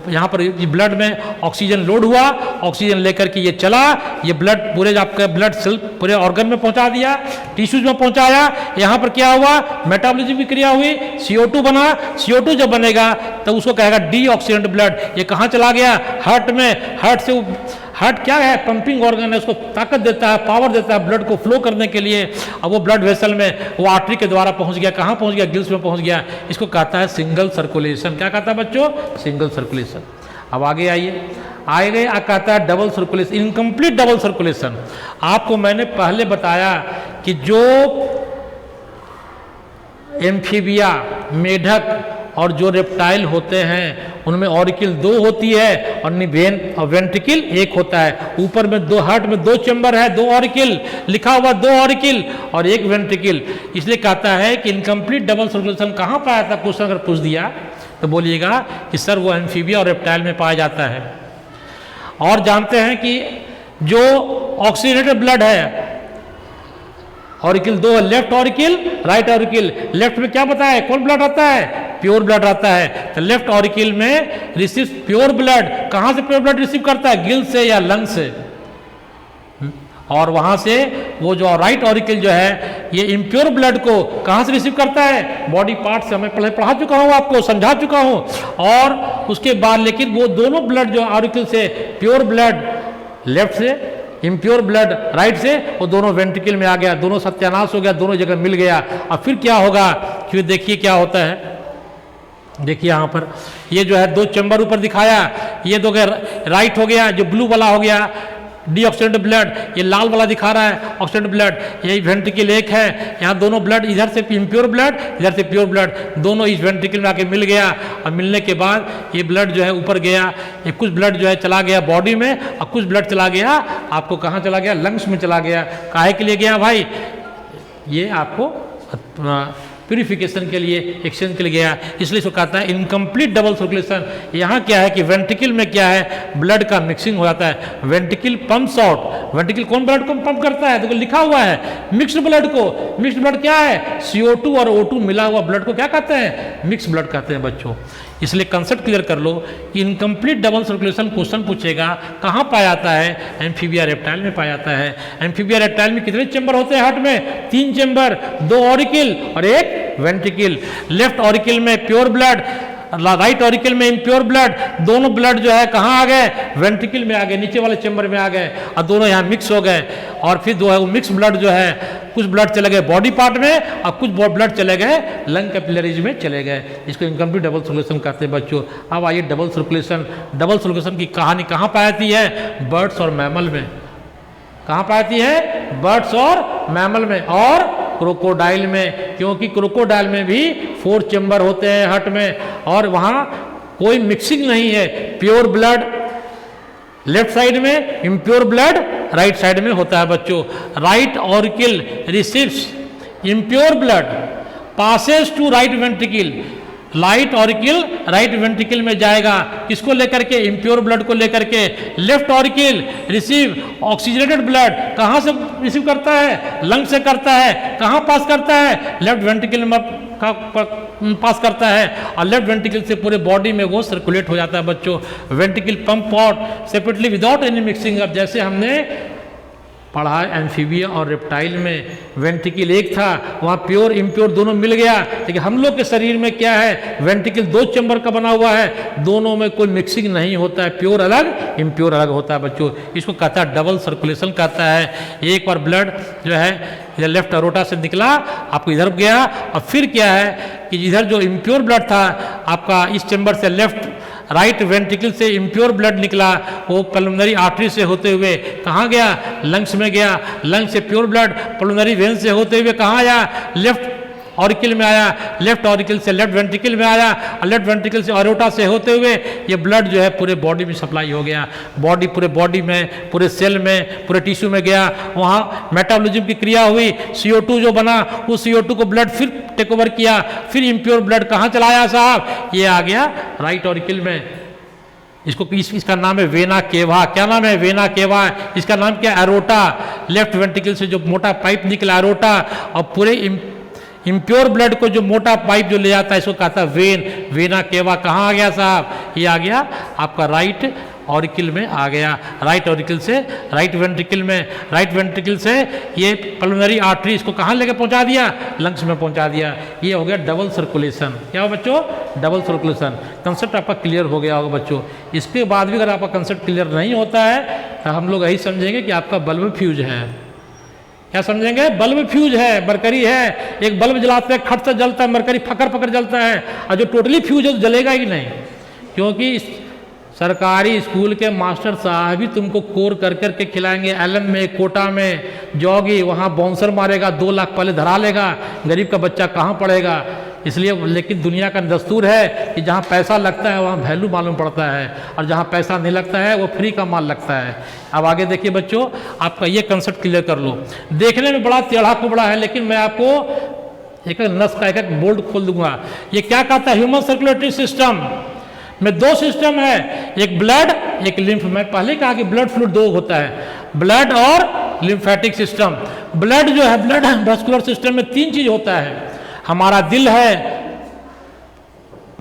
यहाँ पर ब्लड में ऑक्सीजन लोड हुआ, ऑक्सीजन लेकर के ये चला, ये ब्लड पूरे आपका ब्लड सेल पूरे ऑर्गन में पहुंचा दिया, टिश्यूज में पहुंचाया। यहाँ पर क्या हुआ, मेटाबॉलिज्म की क्रिया हुई, CO2 बना। CO2 जब बनेगा तो उसको कहेगा डीऑक्सीडेंट ब्लड। ये कहाँ चला गया? हार्ट में। हार्ट से, हार्ट क्या है? पंपिंग ऑर्गन है, उसको ताकत देता है, पावर देता है ब्लड को फ्लो करने के लिए। अब वो ब्लड वेसल में, वो आर्टरी के द्वारा पहुंच गया, कहाँ पहुंच गया? गिल्स में पहुंच गया। इसको कहता है सिंगल सर्कुलेशन। क्या कहता है बच्चों? Single circulation. अब आगे आइए, आगे कहता है double circulation, incomplete double circulation. आपको मैंने पहले बताया कि जो एम्फीबिया, मेढक और जो रेप्टाइल होते हैं उनमें ऑरिकल 2 होती है और निवेन और वेंट्रिकल 1 होता है। ऊपर में 2, हार्ट में 2 चैम्बर है, 2 ऑरिकल लिखा हुआ, 2 ऑरिकल और 1 वेंट्रिकल। इसलिए कहता है कि इनकम्प्लीट डबल सर्कुलेशन कहाँ पाया था? क्वेश्चन अगर पूछ दिया तो बोलिएगा कि सर वो एम्फीबिया और रेप्टाइल में पाया जाता है। और जानते हैं कि जो ऑक्सीजनेटेड ब्लड है, ऑरिकल 2 है, left auricle, right auricle. Left में क्या बताया, कौन ब्लड आता है? प्योर ब्लड आता है। तो लेफ्ट ऑरिकल में रिसीव प्योर ब्लड। कहाँ से प्योर ब्लड रिसीव करता है? गिल से या लंग से। और वहां से वो जो राइट ऑरिकल जो है, ये इम्प्योर ब्लड को कहाँ से रिसीव करता है? बॉडी पार्ट से। मैं पहले पढ़ा चुका हूँ, आपको समझा चुका हूँ। और उसके बाद लेकिन वो दोनों ब्लड जो ऑरिकल से, प्योर ब्लड लेफ्ट से, इम्प्योर ब्लड राइट से, वो दोनों वेंट्रिकल में आ गया, दोनों सत्यानाश हो गया, दोनों जगह मिल गया। अब फिर क्या होगा? फिर देखिए क्या होता है। देखिए यहाँ पर ये जो है 2 चैम्बर ऊपर दिखाया, ये 2 राइट हो गया, जो ब्लू वाला हो गया डीऑक्सीडेंट ब्लड, ये लाल वाला दिखा रहा है ऑक्सीडेंट ब्लड। यही वेंट्रिकल 1 है। यहाँ दोनों ब्लड, इधर से इम्प्योर ब्लड, इधर से प्योर ब्लड, दोनों इस वेंट्रिकल में आके मिल गया। और मिलने के बाद ये ब्लड जो है ऊपर गया, ये कुछ ब्लड जो है चला गया बॉडी में, और कुछ ब्लड चला गया आपको कहाँ चला गया? लंग्स में चला गया। काहे के लिए गया भाई? ये आपको प्यूरिफिकेशन के लिए, एक्सचेंज के लिए गया। इसलिए इसको कहता है इनकम्प्लीट डबल सर्कुलेशन। यहाँ क्या है कि वेंट्रिकल में क्या है? ब्लड का मिक्सिंग हो जाता है। Ventricle pumps out. वेंट्रिकल कौन ब्लड को पंप करता है? तो लिखा हुआ है मिक्स्ड ब्लड को। मिक्स्ड ब्लड क्या है? CO2 और O2 मिला हुआ ब्लड को क्या कहते हैं? मिक्स ब्लड कहते हैं बच्चों। इसलिए कंसेप्ट क्लियर कर लो कि इनकम्प्लीट डबल सर्कुलेशन क्वेश्चन पूछेगा कहाँ पाया जाता है? एम्फीबिया रेप्टाइल में पाया जाता है। एम्फीबिया रेप्टाइल में कितने चैम्बर होते हैं हार्ट में? 3 चैम्बर, 2 ऑरिकल और 1 वेंट्रिकल। लेफ्ट ऑरिकल में प्योर ब्लड, राइट ऑरिकल में इम्प्योर ब्लड। दोनों ब्लड जो है कहाँ आ गए? वेंट्रिकल में आ गए, नीचे वाले चैम्बर में आ गए, और दोनों यहाँ मिक्स हो गए। और फिर जो है वो मिक्स ब्लड जो है, कुछ ब्लड चले गए बॉडी पार्ट में और कुछ ब्लड चले गए लंग कैपिलरीज में चले गए। इसको इनकम्प्लीट डबल सर्कुलेशन कहते हैं बच्चों। अब आइए डबल सर्कुलेशन। डबल सर्कुलेशन की कहानी कहाँ पाई जाती है? बर्ड्स और मैमल में। कहाँ पाई जाती है? बर्ड्स और मैमल में और क्रोकोडाइल में। क्योंकि क्रोकोडाइल में भी 4 चैम्बर होते हैं हार्ट में, और वहाँ कोई मिक्सिंग नहीं है। प्योर ब्लड लेफ्ट साइड में, इम्प्योर ब्लड राइट साइड में होता है बच्चों। Right auricle receives impure blood, passes to right ventricle. Right auricle right ventricle में जाएगा, किसको लेकर के? इम्प्योर ब्लड को लेकर के। Left auricle receive oxygenated blood, कहाँ से रिसीव करता है? लंग से करता है। कहाँ पास करता है? लेफ्ट वेंट्रिकल में पास करता है, और लेफ्ट वेंट्रिकल से पूरे बॉडी में वो सर्कुलेट हो जाता है बच्चों। Ventricle pump out separately without any mixing. अब जैसे हमने पढ़ा एम्फीबिया और रेप्टाइल में वेंट्रिकल 1 था, वहाँ प्योर इम्प्योर दोनों मिल गया। लेकिन हम लोग के शरीर में क्या है? वेंट्रिकल 2 चैम्बर का बना हुआ है, दोनों में कोई मिक्सिंग नहीं होता है, प्योर अलग इम्प्योर अलग होता है बच्चों। इसको कहता है डबल सर्कुलेशन कहता है। एक बार ब्लड जो है इधर लेफ्ट अरोटा से निकला, आपको इधर गया, और फिर क्या है कि इधर जो इम्प्योर ब्लड था आपका इस चैम्बर से लेफ्ट राइट वेंट्रिकल से इम्प्योर ब्लड निकला, वो पल्मोनरी आर्टरी से होते हुए कहाँ गया? लंग्स में गया। लंग्स से प्योर ब्लड पल्मोनरी वेन से होते हुए कहाँ आया? लेफ्ट ऑरिकल में आया, लेफ्ट ऑरिकल से लेफ्ट वेंट्रिकल में आया, और लेफ्ट वेंट्रिकल से एरोटा से होते हुए ये ब्लड जो है पूरे बॉडी में सप्लाई हो गया, पूरे बॉडी में, पूरे सेल में, पूरे टिश्यू में गया, वहाँ मेटाबॉलिज्म की क्रिया हुई, CO2 जो बना उस CO2 को ब्लड फिर टेक ओवर किया, फिर इम्प्योर ब्लड कहाँ चलाया साहब, ये आ गया राइट ऑरिकल में। इसका नाम है वेना केवा। क्या नाम है? Vena cava. इसका नाम क्या? एरोटा। लेफ्ट वेंट्रिकल से जो मोटा पाइप निकला एरोटा, और पूरे इम्प्योर ब्लड को जो मोटा पाइप जो ले जाता है इसको कहता है वेन। वेना केवा कहाँ आ गया साहब? ये आ गया आपका राइट ऑरिकल में आ गया, राइट ऑरिकल से राइट वेंट्रिकल में, राइट वेंट्रिकल से ये पल्मोनरी आर्टरी इसको कहाँ लेके पहुँचा दिया? लंग्स में पहुँचा दिया। ये हो गया डबल सर्कुलेशन। क्या हो बच्चों? Double circulation. कंसेप्ट आपका क्लियर हो गया होगा बच्चों। इसके बाद भी अगर आपका कंसेप्ट क्लियर नहीं होता है तो हम लोग यही समझेंगे कि आपका बल्ब फ्यूज है। क्या समझेंगे? बल्ब फ्यूज है, मरकरी है। एक बल्ब जलाते हैं, खट से जलता है, मरकरी फकर फकर जलता है, और जो टोटली फ्यूज है तो जलेगा ही नहीं, क्योंकि सरकारी स्कूल के मास्टर साहब ही तुमको कोर कर करके खिलाएंगे। एलन में, कोटा में जाओगी, वहाँ बाउंसर मारेगा, 2 लाख पहले धरा लेगा, गरीब का बच्चा कहाँ पढ़ेगा। इसलिए लेकिन दुनिया का दस्तूर है कि जहाँ पैसा लगता है वहाँ वैल्यू मालूम पड़ता है, और जहाँ पैसा नहीं लगता है वो फ्री का माल लगता है। अब आगे देखिए बच्चों, आपका ये कंसेप्ट क्लियर कर लो। देखने में बड़ा टेढ़ा कुबड़ा है, लेकिन मैं आपको एक नस का एक बोल्ड खोल दूंगा। ये क्या कहता है? ह्यूमन सर्कुलेटरी सिस्टम में 2 सिस्टम है, एक ब्लड, एक लिम्फ। मैं पहले कहा कि ब्लड फ्लूइड 2 होता है, ब्लड और लिम्फेटिक सिस्टम। ब्लड जो है, ब्लड वैस्कुलर सिस्टम में 3 चीज होता है। हमारा दिल है,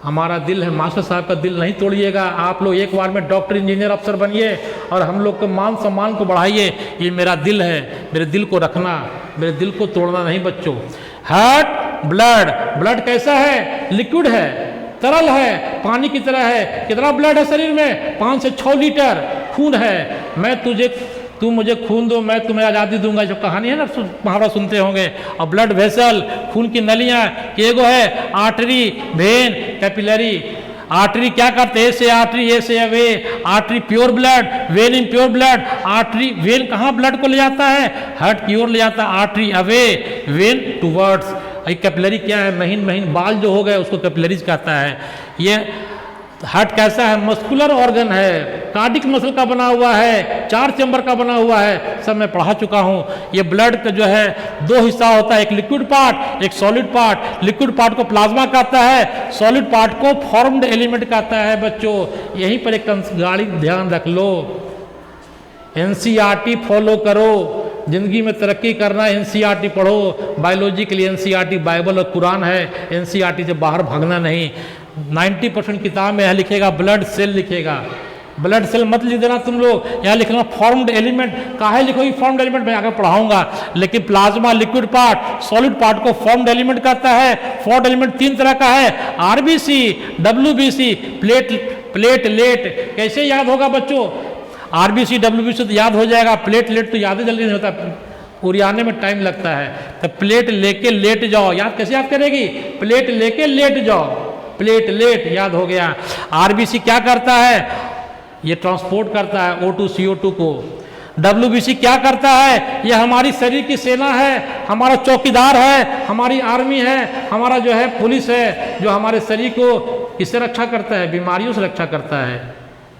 हमारा दिल है। मास्टर साहब का दिल नहीं तोड़िएगा। आप लोग एक बार में डॉक्टर, इंजीनियर, अफसर बनिए और हम लोग के मान सम्मान को बढ़ाइए। ये मेरा दिल है, मेरे दिल को रखना, मेरे दिल को तोड़ना नहीं बच्चों। Heart, blood. ब्लड कैसा है? लिक्विड है, तरल है, पानी की तरह है। कितना ब्लड है शरीर में? 5 से 6 लीटर खून है। तू मुझे खून दो, मैं तुम्हें आज़ादी दूंगा, जो कहानी है ना, मुहावरा सुनते होंगे। और ब्लड वेसल, खून की नलियाँ एगो है, आर्टरी, वेन, कैपिलरी। आर्टरी क्या करते हैं? से आर्टरी, ए से वे। Artery pure blood, vein impure blood. Artery, vein कहाँ ब्लड को ले जाता है? हार्ट की ओर ले जाता है। Artery away, when towards. Capillary क्या है? महीन महीन बाल जो हो गए उसको कैपिलरीज कहता है। ये हार्ट कैसा है? मस्कुलर ऑर्गन है, कार्डिक मसल का बना हुआ है, 4 चैम्बर का बना हुआ है, सब मैं पढ़ा चुका हूँ। ये ब्लड का जो है 2 हिस्सा होता है, एक लिक्विड पार्ट, एक सॉलिड पार्ट। लिक्विड पार्ट को प्लाज्मा कहता है, सॉलिड पार्ट को फॉर्म्ड एलिमेंट कहता है बच्चों। यहीं पर एक गाड़ी ध्यान रख लो, NCERT फॉलो करो। जिंदगी में तरक्की करना है, NCERT पढ़ो। बायोलॉजी के लिए NCERT बाइबल और कुरान है, NCERT से बाहर भागना नहीं। 90% किताब में यहाँ लिखेगा ब्लड सेल लिखेगा, ब्लड सेल मत लिख देना तुम लोग, यहाँ लिखना फॉर्म्ड एलिमेंट। काहे लिखोगी फॉर्म्ड एलिमेंट? मैं आगे पढ़ाऊंगा। लेकिन plasma, liquid part, solid part को फॉर्म्ड एलिमेंट कहता है। फॉर्म्ड एलिमेंट 3 तरह का है, RBC, WBC, प्लेटलेट। कैसे याद होगा बच्चों? RBC, WBC तो याद हो जाएगा, प्लेटलेट तो याद जल्दी नहीं होता, उड़ाने में टाइम लगता है। तो प्लेट लेके लेट जाओ, याद कैसे याद करेगी? प्लेट लेके लेट जाओ, प्लेटलेट याद हो गया। RBC क्या करता है? ये ट्रांसपोर्ट करता है O2 CO2 को। WBC क्या करता है? ये हमारी शरीर की सेना है, हमारा चौकीदार है, हमारी आर्मी है, हमारा जो है पुलिस है, जो हमारे शरीर को किससे रक्षा करता है? बीमारियों से रक्षा करता है।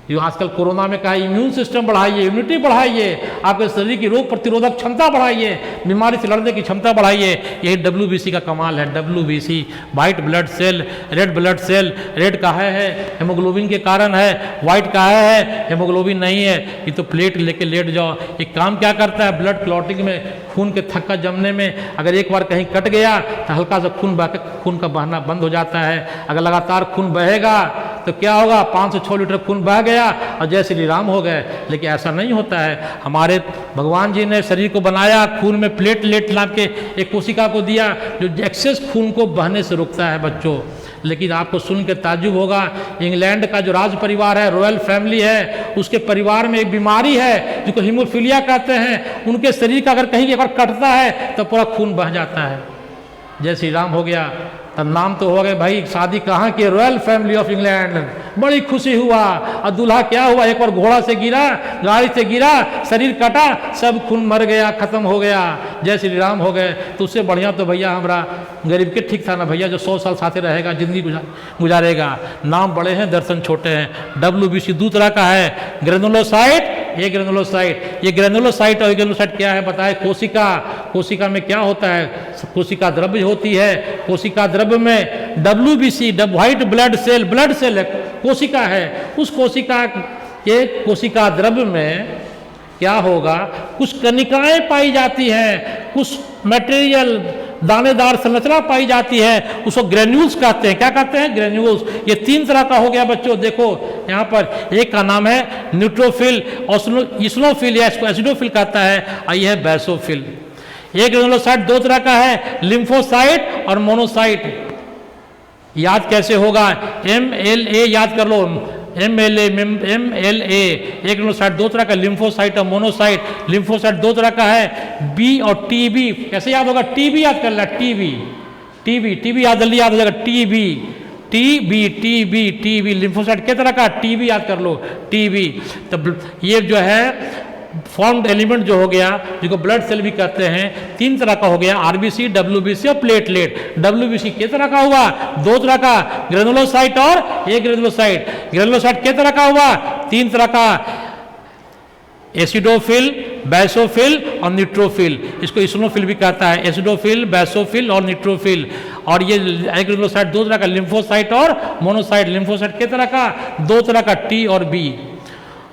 जो आजकल कोरोना में कहा इम्यून सिस्टम बढ़ाइए, इम्यूनिटी बढ़ाइए, आपके शरीर की रोग प्रतिरोधक क्षमता बढ़ाइए, बीमारी से लड़ने की क्षमता बढ़ाइए। यही WBC का कमाल है। WBC white blood cell, red blood cell. Red काहे है? हेमोग्लोबिन के कारण है। वाइट काहे है? हेमोग्लोबिन नहीं है। ये तो प्लेट लेके लेट जाओ। एक काम क्या करता है? ब्लड क्लॉटिंग में, खून के थक्का जमने में, अगर एक बार कहीं कट गया तो हल्का सा खून का बहना बंद हो जाता है। अगर लगातार खून बहेगा तो क्या होगा? 5 से 6 लीटर खून बह गया और जय श्री राम हो गए। लेकिन ऐसा नहीं होता है। हमारे भगवान जी ने शरीर को बनाया, खून में प्लेटलेट नाम के एक कोशिका को दिया जो एक्सेस खून को बहने से रोकता है बच्चों। लेकिन आपको सुन के ताज्जुब होगा, इंग्लैंड का जो राज परिवार है, रॉयल फैमिली है, उसके परिवार में एक बीमारी है जिसको हीमोफीलिया कहते हैं। उनके शरीर का अगर कहीं एक बार कटता है तो पूरा खून बह जाता है। जय श्री राम हो गया, तब नाम तो हो गए भाई, शादी कहाँ की, रॉयल फैमिली ऑफ इंग्लैंड। बड़ी खुशी हुआ। और दूल्हा क्या हुआ, एक बार घोड़ा से गिरा, गाड़ी से गिरा, शरीर कटा, सब खून मर गया, खत्म हो गया, जय श्री राम हो गए। तो उससे बढ़िया तो भैया हमारा गरीब के ठीक था ना भैया, जो 100 साल साथे रहेगा, जिंदगी गुजारेगा। नाम बड़े हैं, दर्शन छोटे हैं। WBC दो तरह का है, ग्रेनुलोसाइट, ये ग्रेनुलोसाइट। ये ग्रेनुलोसाइट और ग्रेनुलोसाइट क्या है बताए। कोशिका, कोशिका में क्या होता है, कोशिका द्रव्य होती है। कोशिका द्रव्य में WBC, white blood cell, blood cell है, कोशिका है। उस कोशिका के कोशिका द्रव्य में क्या होगा, कुछ कणिकाएं पाई जाती हैं, कुछ मटेरियल, दानेदार संरचना पाई जाती है, उसको ग्रेन्यूल्स कहते हैं। क्या कहते हैं, ग्रेन्यूल्स। ये 3 तरह का हो गया बच्चों। देखो यहाँ पर एक का नाम है न्यूट्रोफिल, इसनोफिल या इसको एसिडोफिल कहता है, और यह है बेसोफिल। एक ग्रेनुलोसाइट 2 तरह का है, लिम्फोसाइट और मोनोसाइट। याद कैसे होगा, MLA याद कर लो, MLA। एक ग्रेनुलोसाइट 2 तरह का, लिम्फोसाइट और मोनोसाइट। लिम्फोसाइट 2 तरह का है, B और TB। कैसे याद होगा, TB याद कर ला, TB याद जल्दी याद हो जाएगा, TB। लिम्फोसाइट किस तरह का, TB याद कर लो, TB। तो ये जो है फॉर्म्ड एलिमेंट जो हो गया, जिसको ब्लड सेल भी कहते हैं, 3 तरह का हो गया, RBC, WBC और प्लेटलेट। WBC किस तरह का हुआ, 2 तरह का, ग्रेनुलोसाइट और एक ग्रेनुलोसाइट। ग्रेनुलोसाइट किस तरह का हुआ, 3 तरह का, एसिडोफिल, बैसोफिल और न्यूट्रोफिल। इसको इसनोफिल भी कहता है, एसिडोफिल, बैसोफिल और न्यूट्रोफिल। और ये ग्रेनुलोसाइट 2 तरह का, लिम्फोसाइट और मोनोसाइट। लिम्फोसाइट किस तरह का, 2 तरह का, T और B।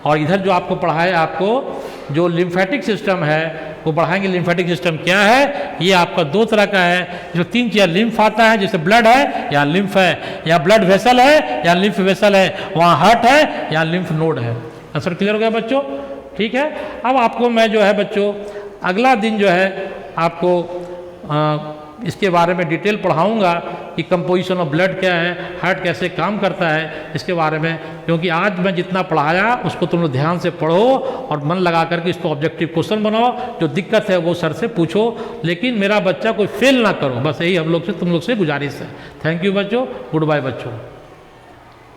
और इधर जो आपको पढ़ाए, आपको जो लिम्फेटिक सिस्टम है वो पढ़ाएंगे। लिम्फेटिक सिस्टम क्या है, ये आपका 2 तरह का है, जो 3 चीज़, लिम्फ आता है, जैसे ब्लड है या लिम्फ है, या ब्लड वेसल है या लिम्फ वेसल है, वहाँ हार्ट है या लिम्फ नोड है। आंसर क्लियर हो गया बच्चों, ठीक है। अब आपको मैं जो है बच्चों अगला दिन जो है आपको इसके बारे में डिटेल पढ़ाऊंगा कि कंपोजिशन ऑफ ब्लड क्या है, हार्ट कैसे काम करता है, इसके बारे में। क्योंकि आज मैं जितना पढ़ाया उसको तुम लोग ध्यान से पढ़ो और मन लगा करके इसको ऑब्जेक्टिव क्वेश्चन बनाओ। जो दिक्कत है वो सर से पूछो, लेकिन मेरा बच्चा कोई फेल ना करो, बस यही हम लोग से तुम लोग से गुजारिश है। थैंक यू बच्चों, गुड बाय बच्चों।